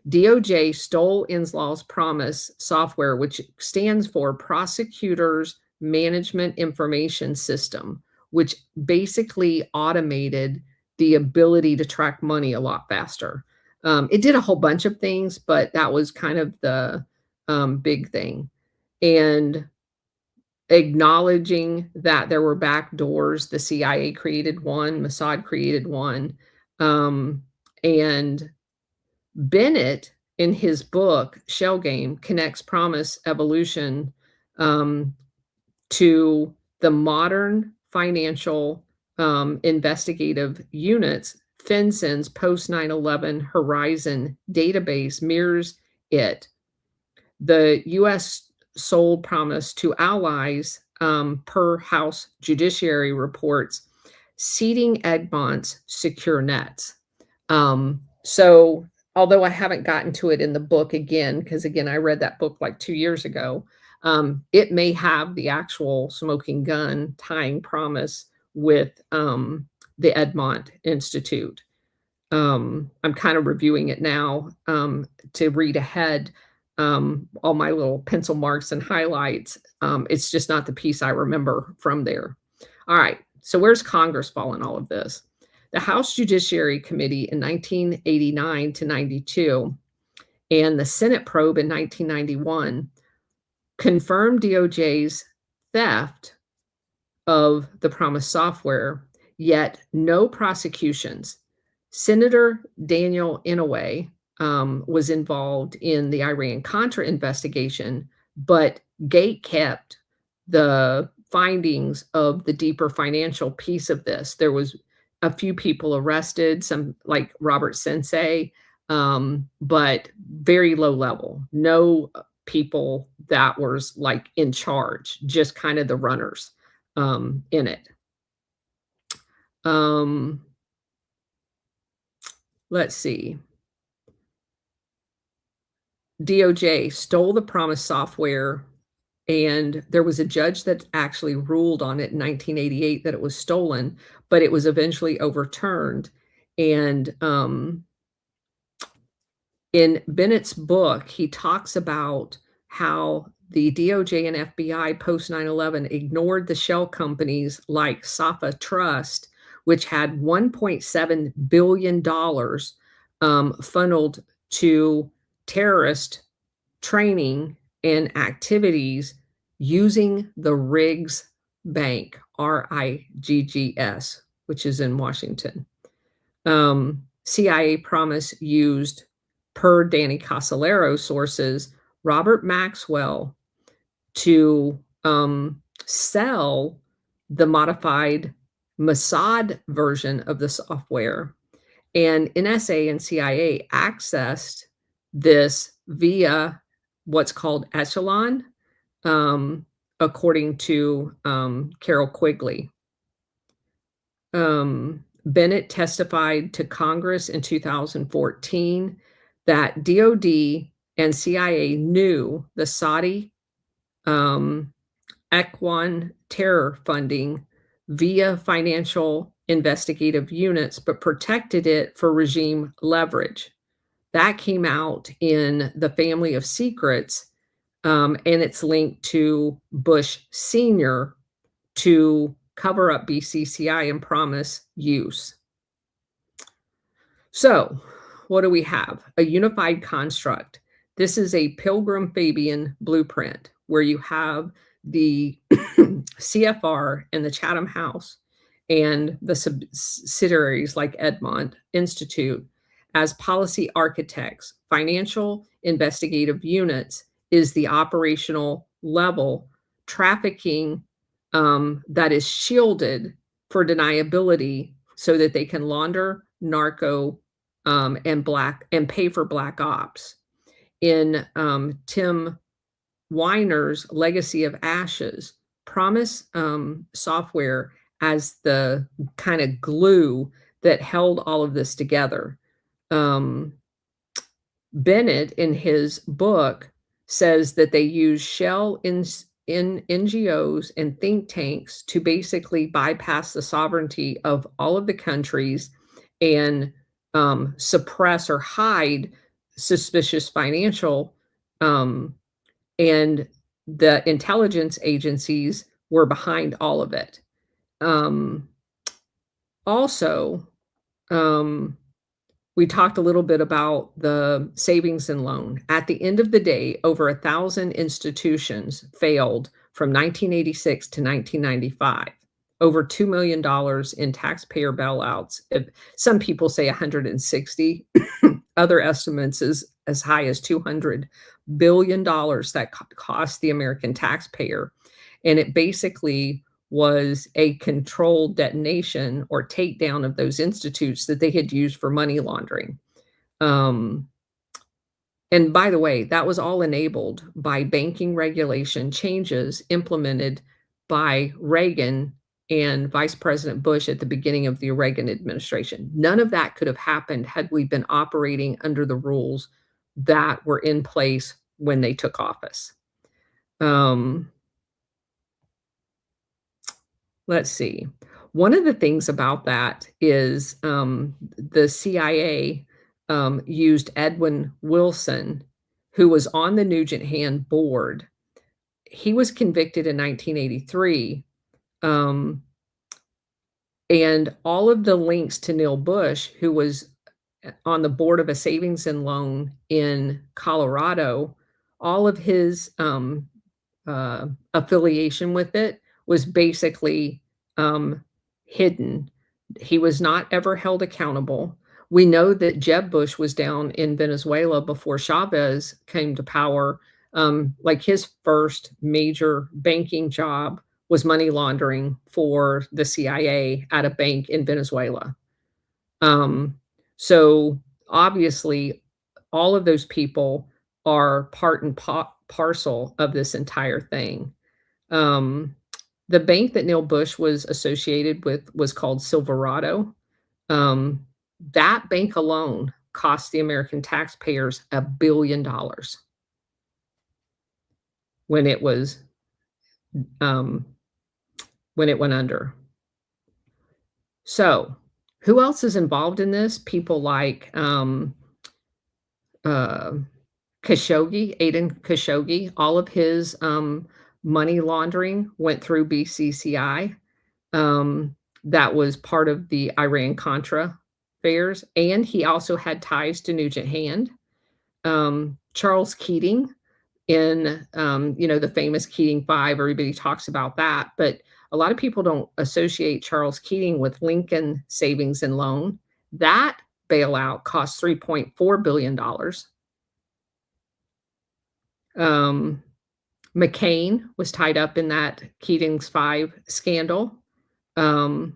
DOJ stole Inslaw's Promise software, which stands for Prosecutors Management Information System, which basically automated the ability to track money a lot faster. It did a whole bunch of things, but that was kind of the big thing. And acknowledging that there were back doors, the CIA created one, Mossad created one, and Bennett, in his book, Shell Game, connects Promise evolution to the modern financial investigative units. FinCEN's post 9/11 Horizon database mirrors it. The U.S. sold Promise to allies per House Judiciary reports, seeding Egmont's secure nets. So although I haven't gotten to it in the book again, because again, I read that book like 2 years ago, it may have the actual smoking gun tying Promise with the Egmont Institute. I'm kind of reviewing it now to read ahead all my little pencil marks and highlights. It's just not the piece I remember from there. All right, so where's Congress fall in all of this? The House Judiciary Committee in 1989 to 92 and the Senate probe in 1991 confirmed DOJ's theft of the Promise software, yet no prosecutions. Senator Daniel Inouye was involved in the Iran-Contra investigation, but gate-kept the findings of the deeper financial piece of this. There was a few people arrested, some like Robert Sensei, but very low level. No people that was like in charge, just kind of the runners in it. Let's see. DOJ stole the Promise software, and there was a judge that actually ruled on it in 1988 that it was stolen, but it was eventually overturned. And in Bennett's book, he talks about how the DOJ and FBI post 9/11 ignored the shell companies like Safa Trust, which had $1.7 billion funneled to terrorist training and activities using the Riggs Bank, RIGGS, which is in Washington. CIA Promise used, per Danny Casolaro sources, Robert Maxwell to sell the modified Mossad version of the software. And NSA and CIA accessed this via what's called Echelon, according to Carol Quigley. Bennett testified to Congress in 2014 that DOD and CIA knew the Saudi Equan terror funding via financial investigative units, but protected it for regime leverage. That came out in the Family of Secrets, and it's linked to Bush Sr. to cover up BCCI and Promise use. So what do we have? A unified construct. This is a Pilgrim Fabian blueprint where you have the CFR and the Chatham House and the subsidiaries like Egmont Institute as policy architects. Financial investigative units is the operational level. Trafficking that is shielded for deniability so that they can launder narco and pay for black ops. In Tim Weiner's Legacy of Ashes, Promise Software as the kind of glue that held all of this together. Bennett, in his book, says that they use shell in NGOs and think tanks to basically bypass the sovereignty of all of the countries and suppress or hide suspicious financial, and the intelligence agencies were behind all of it. Also, we talked a little bit about the savings and loan. At the end of the day, over 1,000 institutions failed from 1986 to 1995. Over $2 million in taxpayer bailouts. Some people say 160. Other estimates is as high as $200 billion that cost the American taxpayer. And it basically was a controlled detonation or takedown of those institutes that they had used for money laundering. And by the way, that was all enabled by banking regulation changes implemented by Reagan and Vice President Bush at the beginning of the Reagan administration. None of that could have happened had we been operating under the rules that were in place when they took office. Let's see. One of the things about that is the CIA used Edwin Wilson, who was on the Nugent Hand board. He was convicted in 1983. And all of the links to Neil Bush, who was on the board of a savings and loan in Colorado, all of his affiliation with it was basically hidden. He was not ever held accountable. We know that Jeb Bush was down in Venezuela before Chavez came to power. Like his first major banking job was money laundering for the CIA at a bank in Venezuela. So obviously, all of those people are part and parcel of this entire thing. The bank that Neil Bush was associated with was called Silverado. That bank alone cost the American taxpayers $1 billion when it was when it went under. So, who else is involved in this? People like Khashoggi, Aiden Khashoggi. All of his money laundering went through BCCI. That was part of the Iran-Contra affairs, and he also had ties to Nugent Hand. Charles Keating in the famous Keating Five. Everybody talks about that, but a lot of people don't associate Charles Keating with Lincoln Savings and Loan. That bailout cost $3.4 billion. McCain was tied up in that Keating's Five scandal. Aiden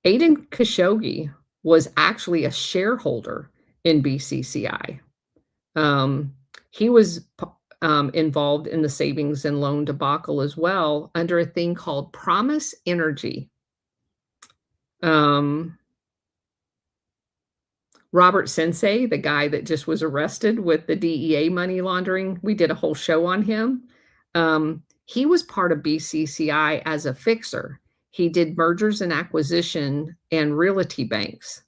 Khashoggi was actually a shareholder in BCCI. He was involved in the savings and loan debacle as well under a thing called Promise Energy. Robert Sensei, the guy that just was arrested with the DEA money laundering, we did a whole show on him. He was part of BCCI as a fixer. He did mergers and acquisition and realty banks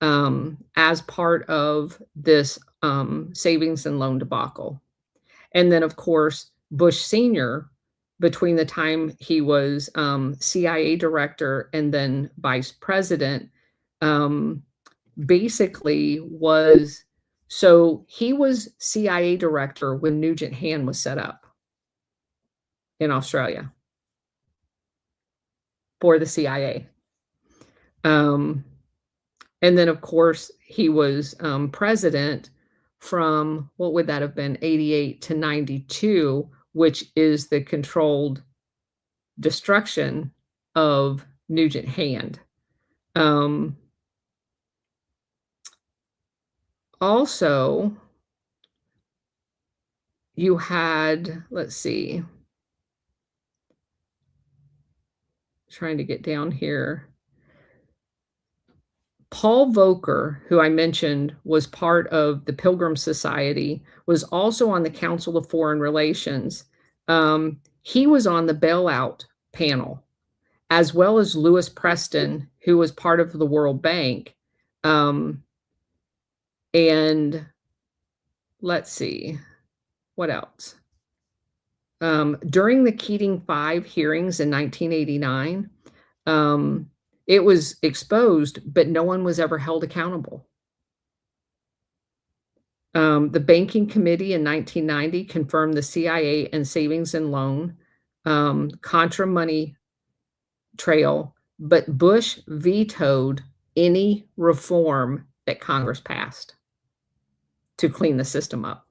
as part of this savings and loan debacle. And then, of course, Bush Sr., between the time he was CIA director and then vice president, basically was So he was CIA director when Nugent Hand was set up in Australia for the CIA. And then, of course, he was president from, what would that have been, 88 to 92, which is the controlled destruction of Nugent Hand. Also, you had, let's see, trying to get down here. Paul Volcker, who I mentioned was part of the Pilgrim Society, was also on the Council of Foreign Relations. He was on the bailout panel, as well as Lewis Preston, who was part of the World Bank. And let's see, what else? During the Keating 5 hearings in 1989, it was exposed, but no one was ever held accountable. The Banking Committee in 1990 confirmed the CIA and savings and loan Contra money trail, but Bush vetoed any reform that Congress passed to clean the system up.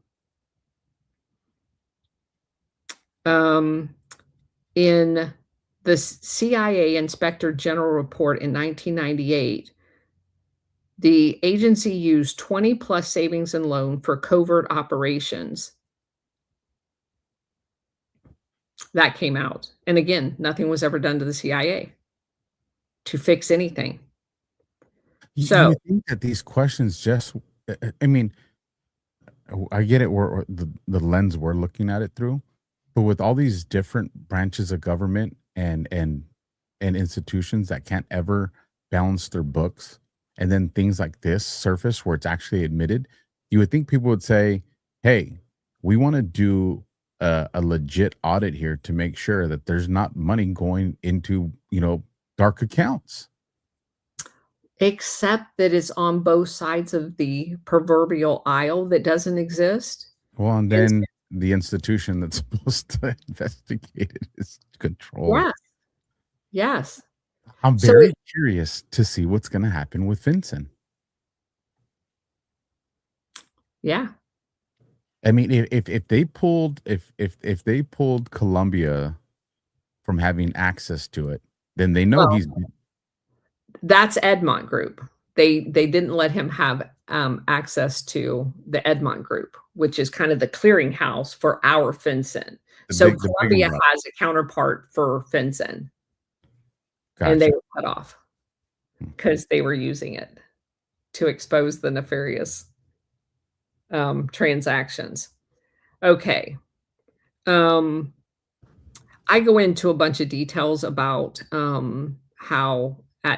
In the CIA Inspector General report in 1998, the agency used 20 plus savings and loan for covert operations. That came out. And again, nothing was ever done to the CIA to fix anything. So you think that these questions just, I mean, I get it, or the lens we're looking at it through, but with all these different branches of government and institutions that can't ever balance their books, and then things like this surface where it's actually admitted, you would think people would say, hey, we want to do a legit audit here to make sure that there's not money going into, dark accounts. Except that it's on both sides of the proverbial aisle that doesn't exist. Well, and then the institution that's supposed to investigate it is controlled. Yes. I'm very curious to see what's going to happen with FinCEN. Yeah. I mean, if they pulled Colombia from having access to it, then they know that's Egmont Group. They didn't let him have access to the Egmont Group, which is kind of the clearinghouse for our FinCEN. So Colombia has a counterpart for FinCEN. Gotcha. And they were cut off because they were using it to expose the nefarious transactions. Okay. I go into a bunch of details about how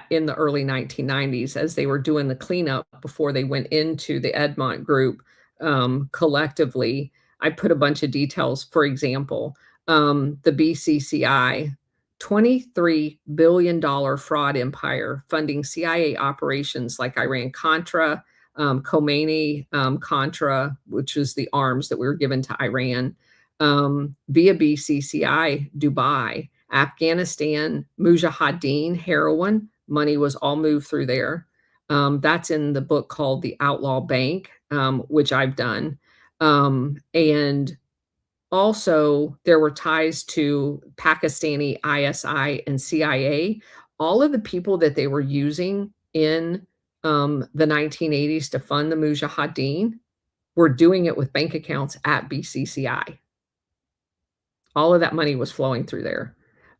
in the early 1990s, as they were doing the cleanup before they went into the Egmont Group collectively, I put a bunch of details. For example, the BCCI, $23 billion fraud empire funding CIA operations like Iran-Contra, Khomeini Contra, which was the arms that we were given to Iran, via BCCI Dubai, Afghanistan, Mujahideen, heroin, money was all moved through there. That's in the book called The Outlaw Bank, which I've done. And also there were ties to Pakistani ISI and CIA. All of the people that they were using in the 1980s to fund the Mujahideen were doing it with bank accounts at BCCI. All of that money was flowing through there.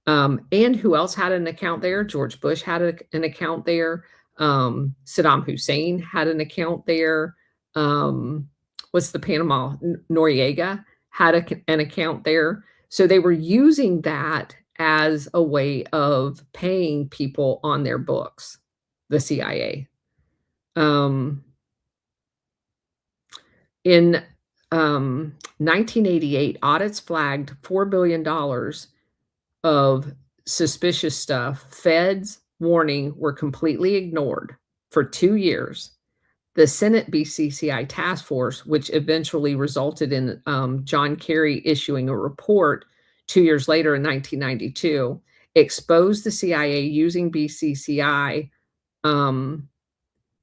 And who else had an account there? George Bush had an account there. Saddam Hussein had an account there. What's the Panama? Noriega had an account there. So they were using that as a way of paying people on their books, the CIA. In 1988, audits flagged $4 billion of suspicious stuff. Feds' warning were completely ignored for 2 years. The Senate BCCI task force, which eventually resulted in John Kerry issuing a report 2 years later in 1992, exposed the CIA using BCCI,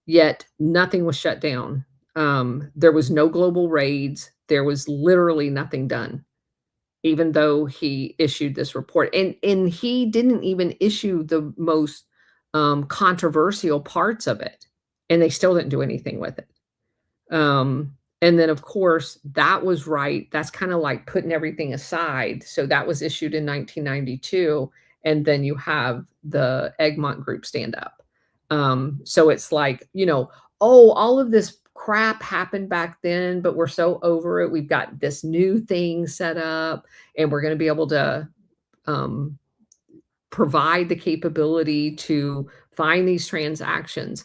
yet nothing was shut down. There was no global raids. There was literally nothing done, even though he issued this report. And he didn't even issue the most controversial parts of it, and they still didn't do anything with it. And then, of course, that was right. That's kind of like putting everything aside. So that was issued in 1992. And then you have the Egmont Group stand up. So it's like, oh, all of this crap happened back then, but we're so over it. We've got this new thing set up, and we're going to be able to provide the capability to find these transactions.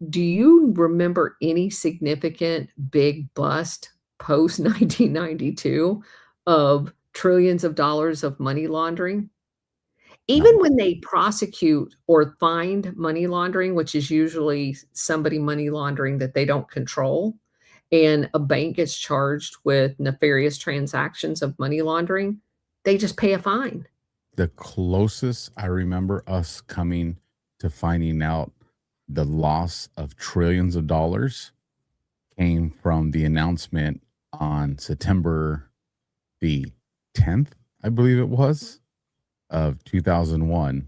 Do you remember any significant big bust post 1992 of trillions of dollars of money laundering? Even when they prosecute or find money laundering, which is usually somebody money laundering that they don't control, and a bank gets charged with nefarious transactions of money laundering, they just pay a fine. The closest I remember us coming to finding out the loss of trillions of dollars came from the announcement on September the 10th, I believe it was, of 2001,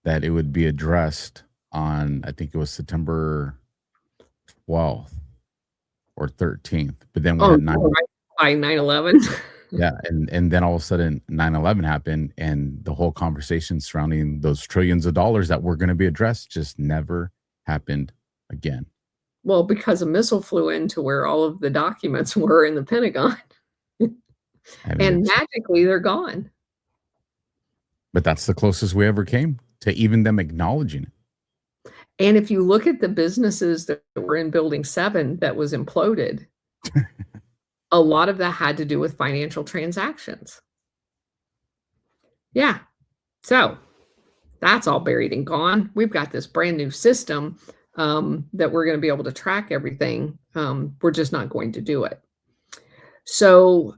that it would be addressed on, I think it was September 12th or 13th. But then we had by 9/11. Yeah, and then all of a sudden 9/11 happened, and the whole conversation surrounding those trillions of dollars that were going to be addressed just never happened again. Well, because a missile flew into where all of the documents were in the Pentagon. And magically they're gone. But that's the closest we ever came to even them acknowledging it. And if you look at the businesses that were in Building 7 that was imploded, a lot of that had to do with financial transactions. Yeah. So that's all buried and gone. We've got this brand new system that we're going to be able to track everything. We're just not going to do it. So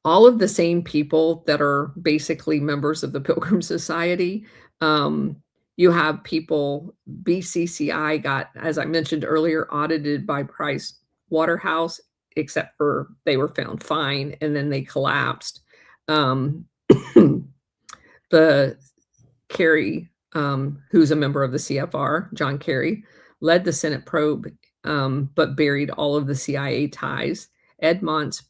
all of the same people that are basically members of the Pilgrim Society, you have people, BCCI got, as I mentioned earlier, audited by Price Waterhouse, except for they were found fine and then they collapsed. The Kerry, who's a member of the CFR, John Kerry, led the Senate probe, but buried all of the CIA ties. Egmont's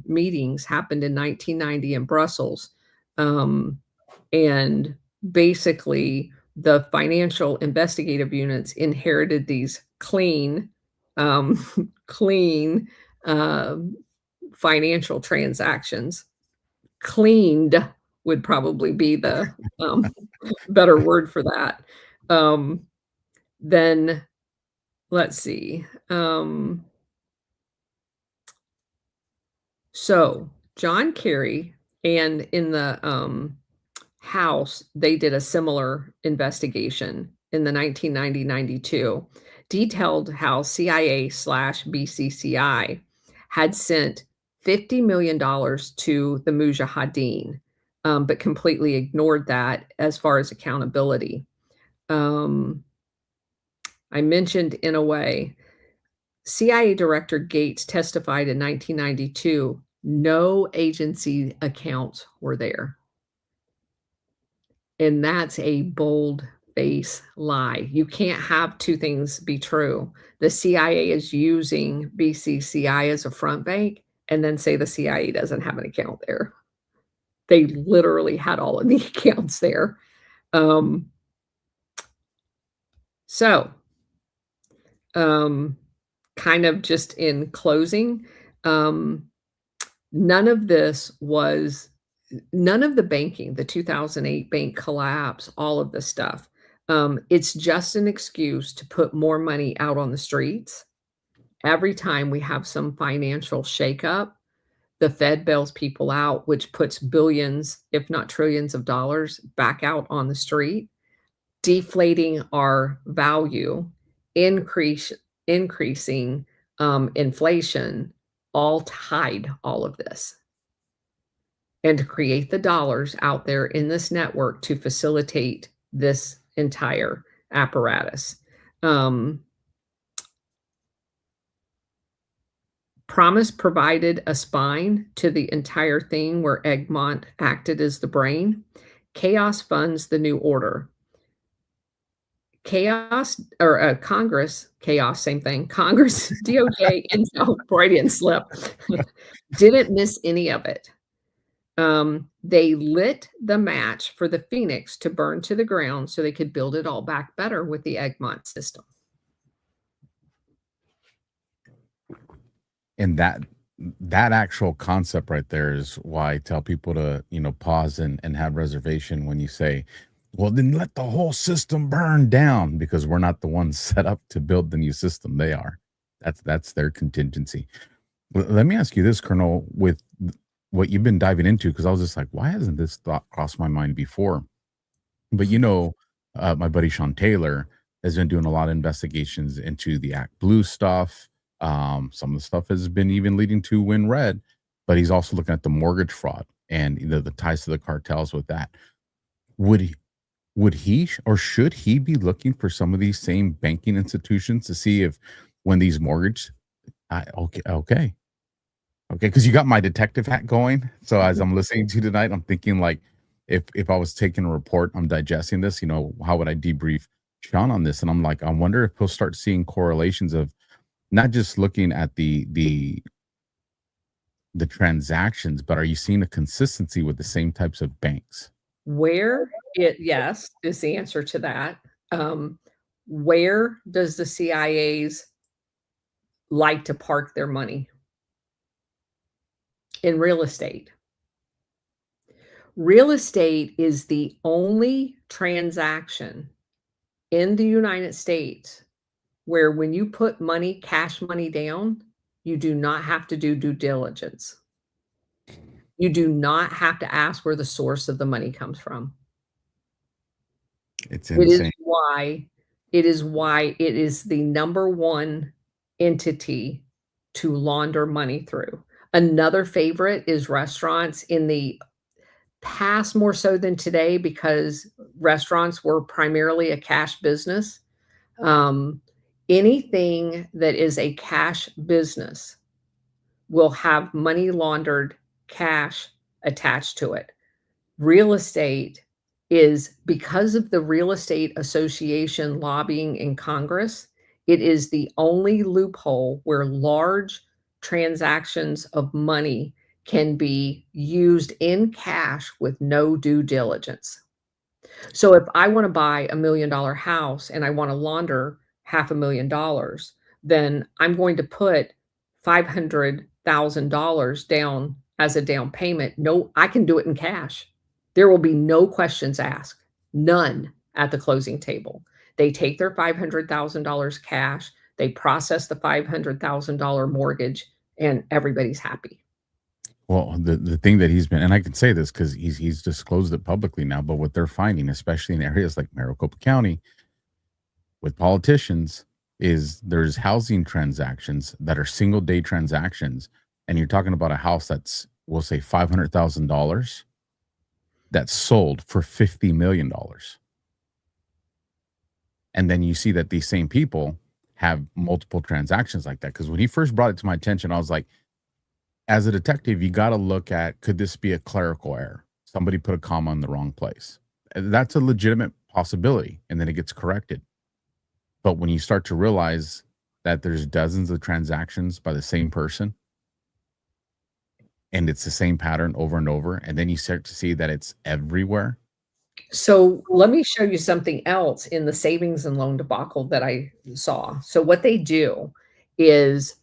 meetings happened in 1990 in Brussels. And basically, the financial investigative units inherited these clean financial transactions. Cleaned would probably be the better word for that. Then let's see. So John Kerry, and in the House, they did a similar investigation in the 1990-92, detailed how CIA/BCCI had sent $50 million to the Mujahideen, but completely ignored that as far as accountability. I mentioned in a way, CIA Director Gates testified in 1992, no agency accounts were there. And that's a bold-faced lie. You can't have two things be true. The CIA is using BCCI as a front bank and then say the CIA doesn't have an account there. They literally had all of the accounts there. Kind of just in closing, none of the banking, the 2008 bank collapse, all of this stuff, it's just an excuse to put more money out on the streets. Every time we have some financial shakeup, the Fed bails people out, which puts billions, if not trillions of dollars back out on the street deflating our value, increasing inflation, all to hide all of this and to create the dollars out there in this network to facilitate this entire apparatus. Promise provided a spine to the entire thing where Egmont acted as the brain. Chaos funds the new order. Chaos or Congress, chaos, same thing. Congress, DOJ, Intel, Freudian slip, didn't miss any of it. They lit the match for the Phoenix to burn to the ground so they could build it all back better with the Egmont system. And that actual concept right there is why I tell people to, pause and have reservation when you say, well, then let the whole system burn down, because we're not the ones set up to build the new system. They are. That's their contingency. Let me ask you this, Colonel, with what you've been diving into, because I was just like, why hasn't this thought crossed my mind before? But my buddy Sean Taylor has been doing a lot of investigations into the Act Blue stuff. Some of the stuff has been even leading to Win Red, but he's also looking at the mortgage fraud and the ties to the cartels with that. Would he or should he be looking for some of these same banking institutions to see if when these mortgage, okay, because you got my detective hat going. So as I'm listening to you tonight, I'm thinking like, if I was taking a report, I'm digesting this, how would I debrief Sean on this? And I'm like, I wonder if he'll start seeing correlations of not just looking at the transactions, but are you seeing a consistency with the same types of banks? Yes, is the answer to that. Where does the CIA's like to park their money? In real estate. Real estate is the only transaction in the United States where when you put cash money down, you do not have to do due diligence. You do not have to ask where the source of the money comes from. It's insane. It is why it is the number one entity to launder money through. Another favorite is restaurants in the past, more so than today, because restaurants were primarily a cash business. Anything that is a cash business will have money laundered cash attached to it. Real estate is, because of the Real Estate Association lobbying in Congress, it is the only loophole where large transactions of money can be used in cash with no due diligence. So if I want to buy $1 million house and I want to launder $500,000, then I'm going to put $500,000 down as a down payment. No, I can do it in cash. There will be no questions asked, none at the closing table. They take their $500,000 cash, they process the $500,000 mortgage, and everybody's happy. Well, the thing that he's been, and I can say this because he's disclosed it publicly now, but what they're finding, especially in areas like Maricopa County with politicians, is there's housing transactions that are single day transactions. And you're talking about a house that's, we'll say $500,000 that's sold for $50 million. And then you see that these same people have multiple transactions like that. Because when he first brought it to my attention, I was like, as a detective, you got to look at, could this be a clerical error? Somebody put a comma in the wrong place. That's a legitimate possibility. And then it gets corrected. But when you start to realize that there's dozens of transactions by the same person, and it's the same pattern over and over, and then you start to see that it's everywhere. So let me show you something else in the savings and loan debacle that I saw. So what they do is,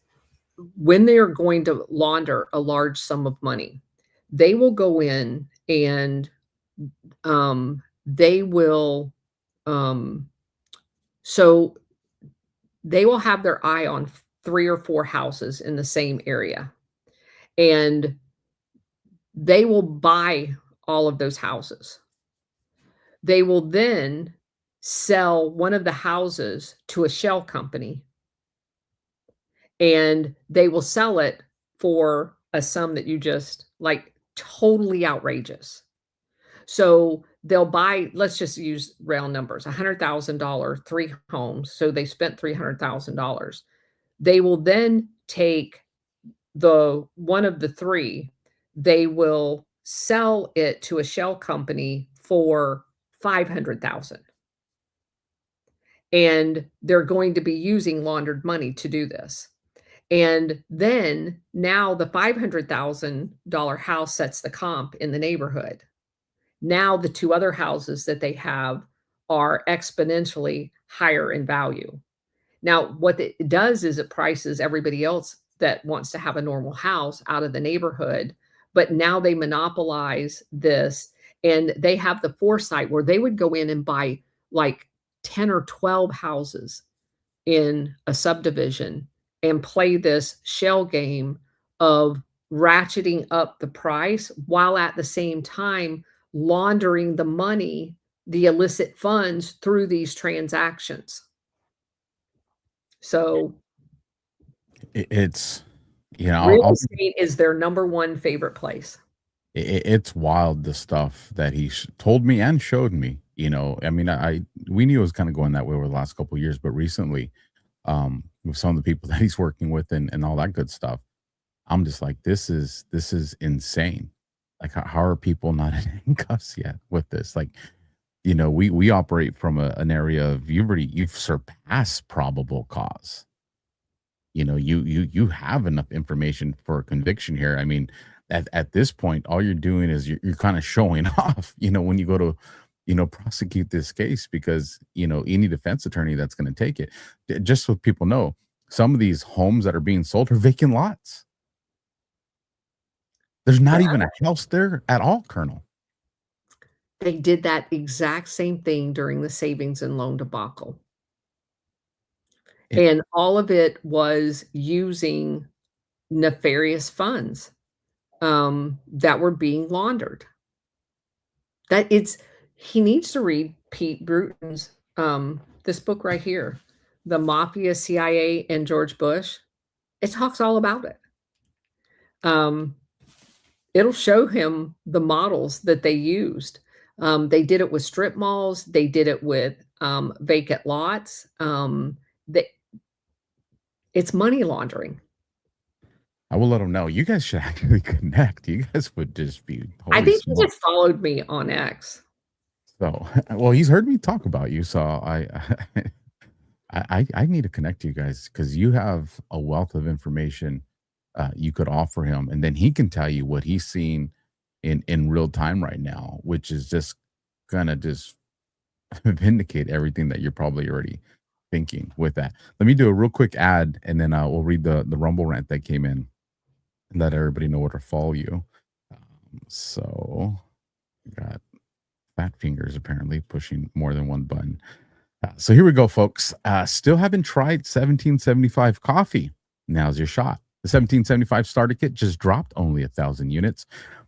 when they're going to launder a large sum of money, they will go in and they will have their eye on 3 or 4 houses in the same area, and they will buy all of those houses. They will then sell one of the houses to a shell company, and they will sell it for a sum that you just like totally outrageous. So they'll buy, let's just use round numbers, $100,000, 3 homes. So they spent $300,000. They will then take the one of the 3, they will sell it to a shell company for 500,000. And they're going to be using laundered money to do this. And then now the $500,000 house sets the comp in the neighborhood. Now the 2 other houses that they have are exponentially higher in value. Now, what it does is it prices everybody else that wants to have a normal house out of the neighborhood, but now they monopolize this, and they have the foresight where they would go in and buy like 10 or 12 houses in a subdivision and play this shell game of ratcheting up the price while at the same time laundering the money, the illicit funds through these transactions. So It's, you know, real estate is their number 1 favorite place. it's wild, the stuff that he told me and showed me. You know, I mean, we knew it was kind of going that way over the last couple of years, but recently, with some of the people that he's working with and all that good stuff, I'm just like, this is insane. Like, how are people not in handcuffs yet with this? Like, you know, we operate from an area of you've surpassed probable cause. You know, you have enough information for a conviction here. I mean, at this point, all you're doing is you're kind of showing off, you know, when you go to, you know, prosecute this case, because, you know, any defense attorney that's going to take it, just so people know, some of these homes that are being sold are vacant lots. There's not even a house there at all, Colonel. They did that exact same thing during the savings and loan debacle. And all of it was using nefarious funds that were being laundered. He needs to read Pete Bruton's this book right here, The Mafia, CIA, and George Bush. It talks all about it. It'll show him the models that they used. They did it with strip malls. They did it with vacant lots. It's money laundering. I will let him know. You guys should actually connect. You guys would just be. I think he just followed me on X. So, well, he's heard me talk about you. So I need to connect to you guys, because you have a wealth of information you could offer him, and then he can tell you what he's seeing in real time right now, which is just gonna just vindicate everything that you're probably already thinking with that. Let me do a real quick ad, and then we'll read the Rumble rant that came in and let everybody know where to follow you. So got fat fingers apparently pushing more than one button. So here we go, folks. Still haven't tried 1775 coffee? Now's your shot. The 1775 starter kit just dropped, only 1,000 units.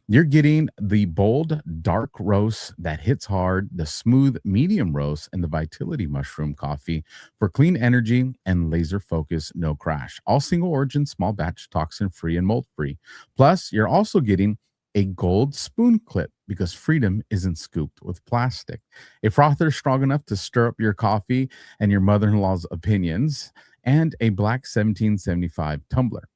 You're getting the bold, dark roast that hits hard, the smooth, medium roast, and the vitality mushroom coffee for clean energy and laser focus, no crash. All single origin, small batch, toxin free, and mold free. Plus, you're also getting a gold spoon clip, because freedom isn't scooped with plastic. A frother strong enough to stir up your coffee and your mother-in-law's opinions, and a black 1775 tumbler.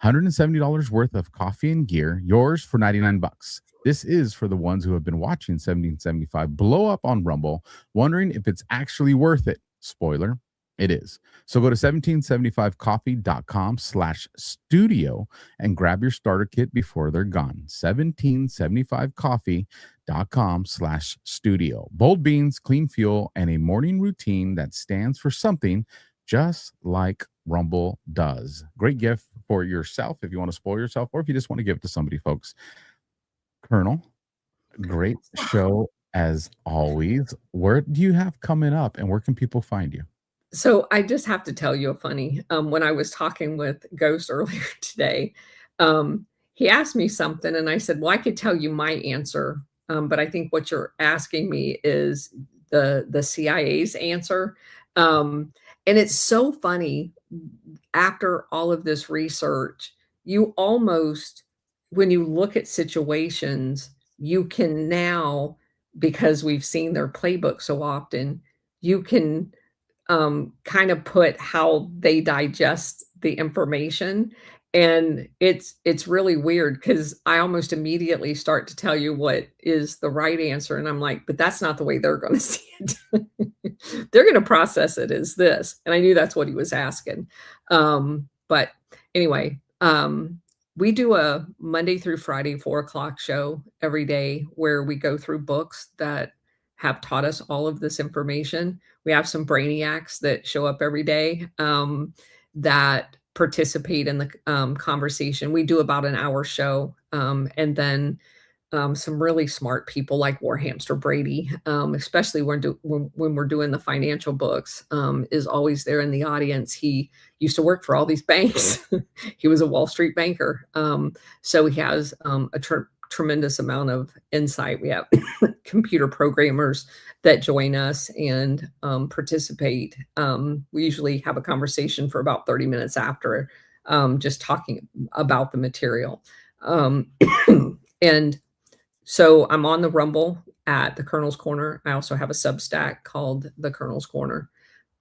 $170 worth of coffee and gear, yours for $99. This is for the ones who have been watching 1775 blow up on Rumble, wondering if it's actually worth it. Spoiler, it is. So go to 1775coffee.com/studio and grab your starter kit before they're gone. 1775coffee.com/studio. Bold beans, clean fuel, and a morning routine that stands for something, just like Rumble does. Great gift for yourself if you want to spoil yourself, or if you just want to give it to somebody, folks. Colonel, great show as always. Where do you have coming up, and where can people find you? So I just have to tell you a funny, when I was talking with Ghost earlier today, he asked me something, and I said, well, I could tell you my answer, but I think what you're asking me is the CIA's answer. And it's so funny, after all of this research, you almost, when you look at situations, you can now, because we've seen their playbook so often, you can kind of put how they digest the information. And it's really weird because I almost immediately start to tell you what is the right answer. And I'm like, but that's not the way they're going to see it. They're going to process it as this. And I knew that's what he was asking. But anyway, we do a Monday through Friday, 4 o'clock show every day where we go through books that have taught us all of this information. We have some brainiacs that show up every day that participate in the conversation. We do about an hour show, and then some really smart people like War Hamster Brady, especially when we're doing the financial books, is always there in the audience. He used to work for all these banks. He was a Wall Street banker. So he has a tremendous amount of insight. We have computer programmers that join us and participate. We usually have a conversation for about 30 minutes after, just talking about the material. And so I'm on the Rumble at the Colonel's Corner. I also have a Substack called the Colonel's Corner.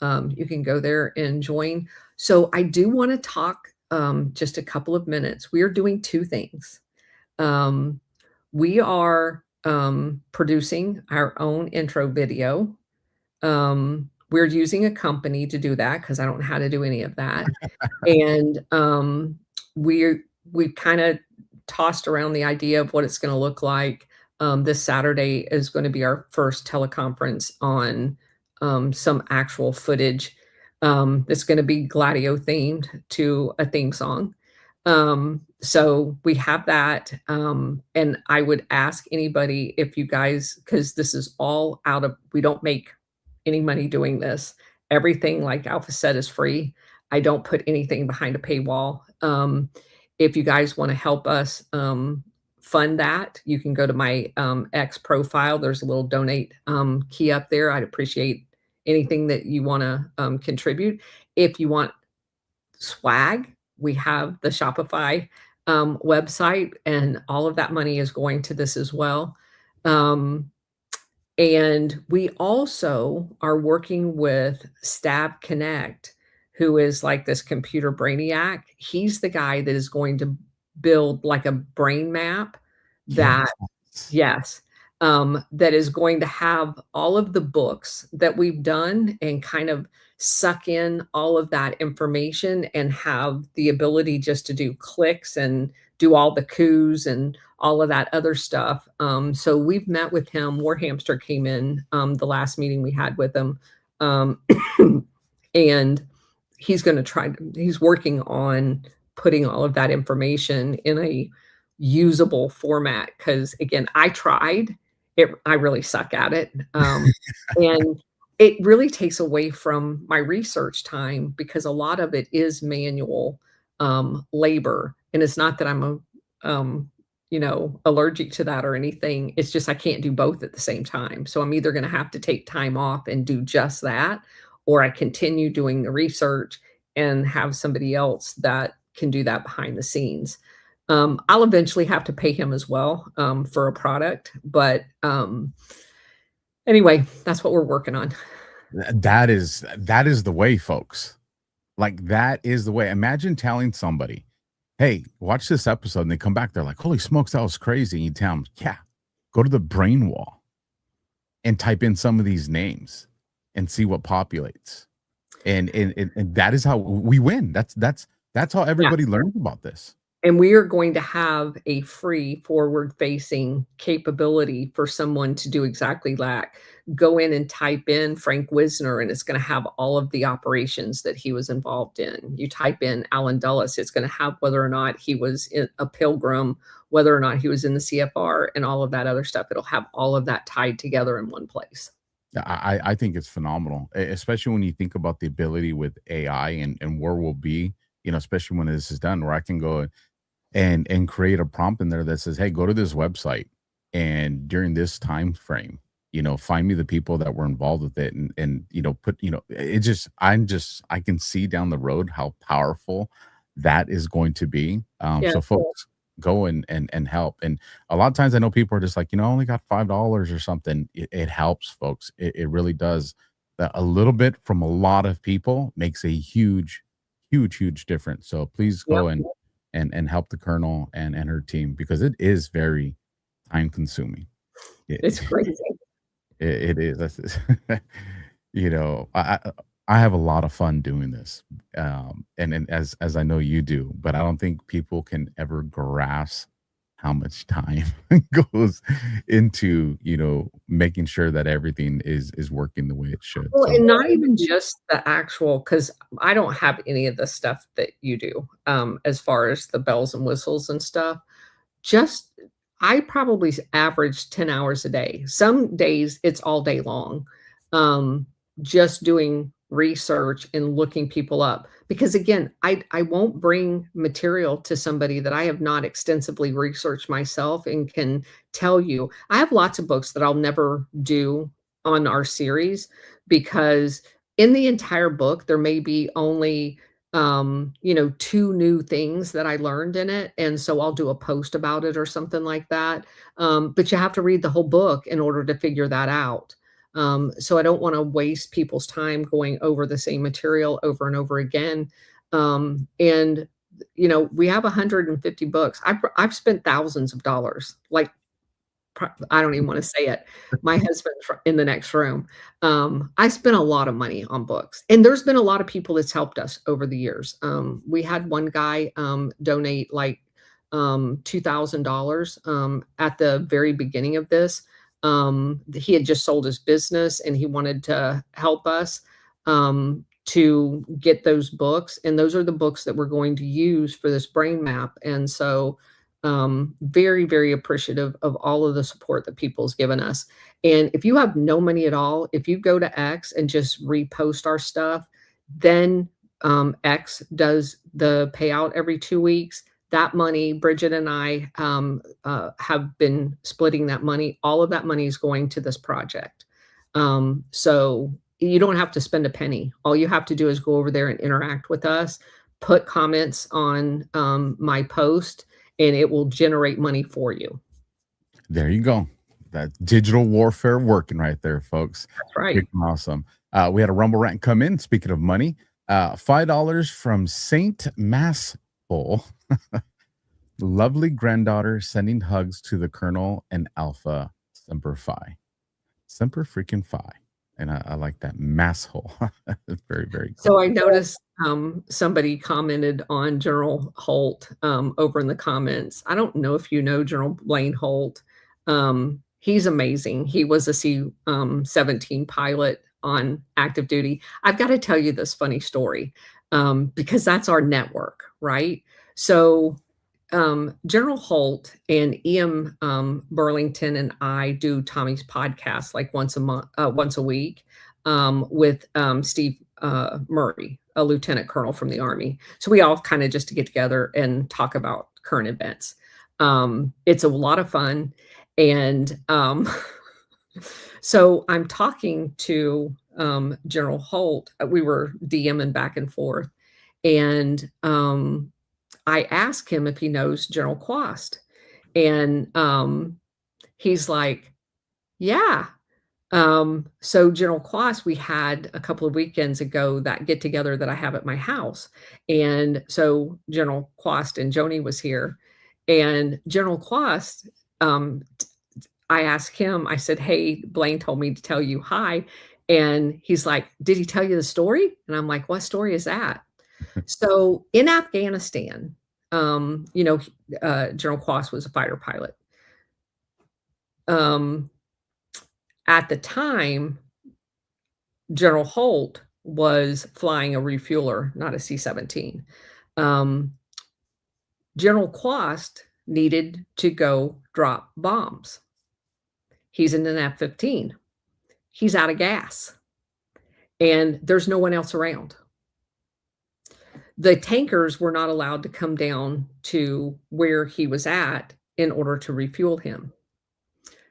You can go there and join. So I do want to talk just a couple of minutes. We are doing two things. We are producing our own intro video. We're using a company to do that because I don't know how to do any of that. And we've kind of tossed around the idea of what it's going to look like. This Saturday is going to be our first teleconference on some actual footage. It's going to be Gladio themed to a theme song. So we have that. And I would ask anybody, if you guys, because this is all we don't make any money doing this. Everything, like Alpha said, is free. I don't put anything behind a paywall. If you guys want to help us fund that, you can go to my X profile. There's a little donate key up there. I'd appreciate anything that you want to contribute. If you want swag, we have the Shopify website, and all of that money is going to this as well. And we also are working with Stab Connect, who is like this computer brainiac. He's the guy that is going to build like a brain map that, yes, that is going to have all of the books that we've done and kind of suck in all of that information and have the ability just to do clicks and do all the coups and all of that other stuff. So we've met with him. War Hamster came in the last meeting we had with him. And he's working on putting all of that information in a usable format. Because again, I tried it. I really suck at it. And it really takes away from my research time because a lot of it is manual labor. And it's not that I'm allergic to that or anything. It's just I can't do both at the same time. So I'm either going to have to take time off and do just that, or I continue doing the research and have somebody else that can do that behind the scenes. I'll eventually have to pay him as well for a product. But anyway, that's what we're working on. That is the way, folks. Like, that is the way. Imagine telling somebody, hey, watch this episode, and they come back, they're like, holy smokes, that was crazy. And you tell them, yeah, go to the brain wall and type in some of these names and see what populates. And that is how we win. That's how everybody learns about this. And we are going to have a free forward-facing capability for someone to do exactly that. Go in and type in Frank Wisner, and it's going to have all of the operations that he was involved in. You type in Alan Dulles, it's going to have whether or not he was in a Pilgrim, whether or not he was in the CFR, and all of that other stuff. It'll have all of that tied together in one place. I think it's phenomenal, especially when you think about the ability with AI and where we'll be, especially when this is done, where I can go and create a prompt in there that says, hey, go to this website, and during this time frame, find me the people that were involved with it, and put, it just, I can see down the road how powerful that is going to be. Yeah. So folks, go and help. And a lot of times I know people are just like, I only got $5 or something. It helps, folks. It really does. A little bit from a lot of people makes a huge difference. So please go and help the Colonel and her team, because it is very time consuming. It's crazy. It is. I have a lot of fun doing this, and as I know you do, but I don't think people can ever grasp how much time goes into making sure that everything is working the way it should. Well, So and not even just the actual, because I don't have any of the stuff that you do, as far as the bells and whistles and stuff. Just I probably average 10 hours a day. Some days it's all day long, just doing research and looking people up. Because again, I won't bring material to somebody that I have not extensively researched myself and can tell you. I have lots of books that I'll never do on our series, because in the entire book, there may be only 2 new things that I learned in it. And so I'll do a post about it or something like that. But you have to read the whole book in order to figure that out. So I don't want to waste people's time going over the same material over and over again. And we have 150 books. I've spent thousands of dollars. Like, I don't even want to say it. My husband in the next room. I spent a lot of money on books, and there's been a lot of people that's helped us over the years. We had one guy donate like $2,000 at the very beginning of this. He had just sold his business and he wanted to help us to get those books. And those are the books that we're going to use for this brain map. And so very, very appreciative of all of the support that people's given us. And if you have no money at all, if you go to X and just repost our stuff, then X does the payout every 2 weeks. That money, Bridget and I have been splitting that money. All of that money is going to this project. So you don't have to spend a penny. All you have to do is go over there and interact with us, put comments on my post, and it will generate money for you. there you go. That digital warfare working right there, folks. That's right. Awesome. We had a Rumble rant come in. Speaking of money, $5 from Saint Masspole. Lovely granddaughter sending hugs to the Colonel and Alpha Semper Fi. Semper freaking Fi. And I like that masshole. Very, very cool. So I noticed somebody commented on General Holt over in the comments. I don't know if you know General Blaine Holt. He's amazing. He was a C-17 pilot on active duty. I've got to tell you this funny story because that's our network, right? So General Holt and E.M. Burlington and I do Tommy's podcast like once a week with Steve Murray, a lieutenant colonel from the Army. So we all kind of just get together and talk about current events. It's a lot of fun. And so I'm talking to General Holt. We were DMing back and forth. And I asked him if he knows General Quast. And he's like, yeah. So General Quast, we had a couple of weekends ago that get together that I have at my house. And so General Quast and Joni was here. And General Quast, I asked him, I said, hey, Blaine told me to tell you hi. And he's like, did he tell you the story? And I'm like, what story is that? So in Afghanistan, General Quast was a fighter pilot. At the time, General Holt was flying a refueler, not a C-17. General Quast needed to go drop bombs. He's in an F-15. He's out of gas. And there's no one else around. The tankers were not allowed to come down to where he was at in order to refuel him.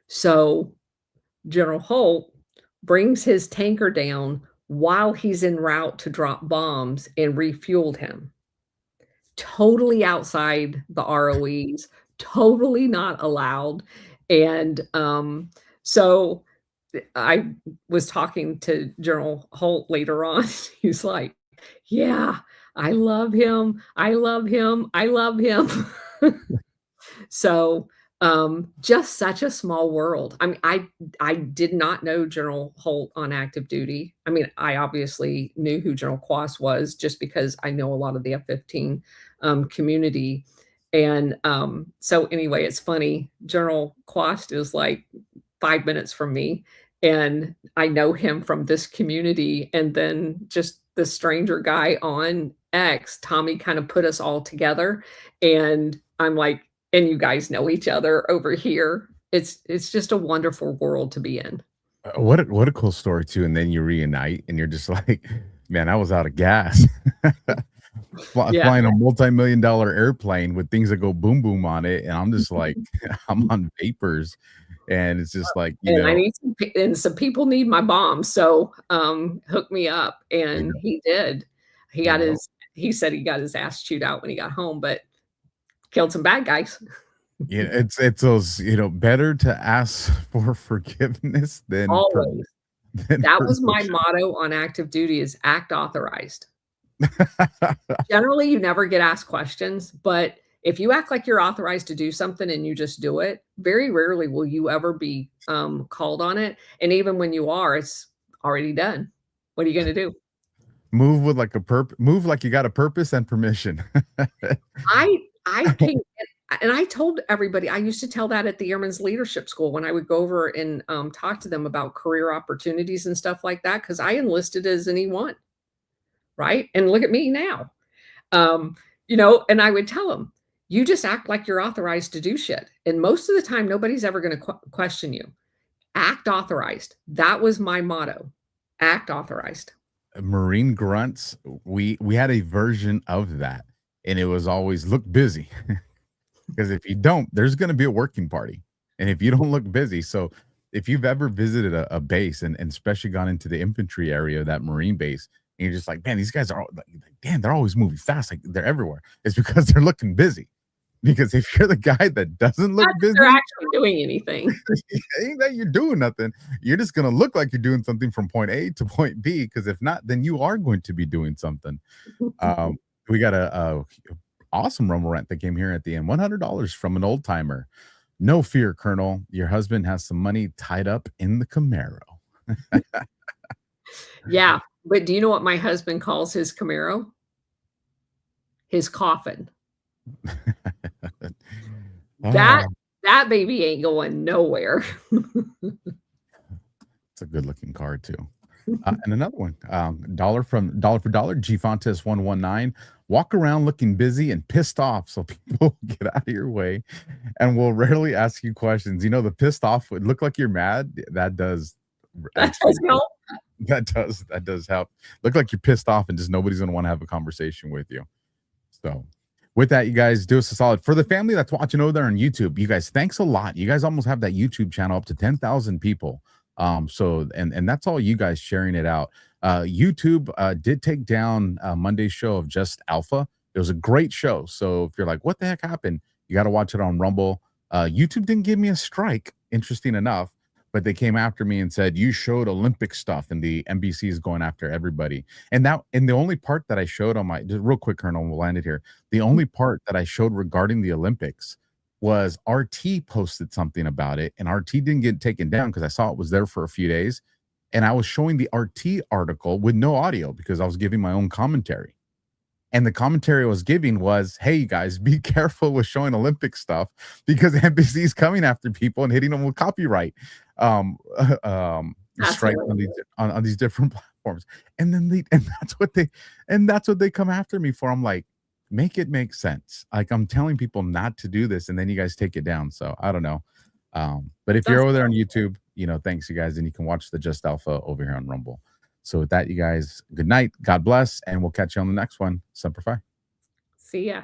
So General Holt brings his tanker down while he's en route to drop bombs and refueled him. Totally outside the ROEs, totally not allowed. And so I was talking to General Holt later on. He's like, yeah, I love him. I love him. I love him. So, just such a small world. I mean, I did not know General Holt on active duty. I mean, I obviously knew who General Quast was just because I know a lot of the F-15 community. And so anyway, it's funny. General Quast is like 5 minutes from me, and I know him from this community. And then just the stranger guy on X, Tommy, kind of put us all together. And I'm like, and you guys know each other over here. It's just a wonderful world to be in. What a cool story too. And then you reunite, and you're just like, man, I was out of gas. Yeah. Flying a multi-million-dollar airplane with things that go boom boom on it, and I'm just like, I'm on vapors, and it's just like, And I need some people need my bomb, so hook me up. And he did. He said he got his ass chewed out when he got home, but killed some bad guys. Yeah, it's those, better to ask for forgiveness than Always. That was my permission. motto on active duty, is act authorized. Generally, you never get asked questions, but if you act like you're authorized to do something and you just do it, very rarely will you ever be called on it. And even when you are, it's already done. What are you going to do? Move with like move like you got a purpose and permission. I came and I told everybody, I used to tell that at the Airmen's Leadership School when I would go over and talk to them about career opportunities and stuff like that, because I enlisted as an E1, right? And look at me now. And I would tell them, you just act like you're authorized to do shit. And most of the time, nobody's ever going to question you. Act authorized. That was my motto. Act authorized. Marine grunts, we had a version of that, and it was always look busy. Because if you don't, there's going to be a working party, and if you don't look busy. So if you've ever visited a base, and especially gone into the infantry area of that Marine base, and you're just like, man, these guys are like, damn, they're always moving fast, like they're everywhere. It's because they're looking busy. Because if you're the guy that doesn't look busy, they're actually doing anything. Ain't that you're doing nothing. You're just going to look like you're doing something from point A to point B, because if not, then you are going to be doing something. We got a awesome rumble rant that came here at the end. $100 from an old timer. No fear, Colonel. Your husband has some money tied up in the Camaro. Yeah. But do you know what my husband calls his Camaro? His coffin. That baby ain't going nowhere. It's a good looking car too. And another one, dollar for dollar, G Fontes 119. Walk around looking busy and pissed off, so people get out of your way, and will rarely ask you questions. The pissed off would look like you're mad. That does help. That does help. Look like you're pissed off, and just nobody's gonna want to have a conversation with you. So with that, you guys, do us a solid. For the family that's watching over there on YouTube, you guys, thanks a lot. You guys almost have that YouTube channel up to 10,000 people. So that's all you guys sharing it out. YouTube did take down Monday's show of Just Alpha. It was a great show. So if you're like, what the heck happened? You got to watch it on Rumble. YouTube didn't give me a strike, interesting enough, but they came after me and said, you showed Olympic stuff, and the NBC is going after everybody. And the only part that I showed on just real quick, Colonel, we'll land it here. The only part that I showed regarding the Olympics was RT posted something about it, and RT didn't get taken down because I saw it was there for a few days. And I was showing the RT article with no audio because I was giving my own commentary. And the commentary I was giving was, hey, you guys, be careful with showing Olympic stuff, because NBC is coming after people and hitting them with copyright strike on these different platforms. And then that's what they come after me for. I'm like, make it make sense. Like, I'm telling people not to do this, and then you guys take it down. So I don't know. But if you're over there on YouTube, thanks, you guys, and you can watch the Just Alpha over here on Rumble. So with that, you guys, good night, God bless, and we'll catch you on the next one. Semper Fi. See ya.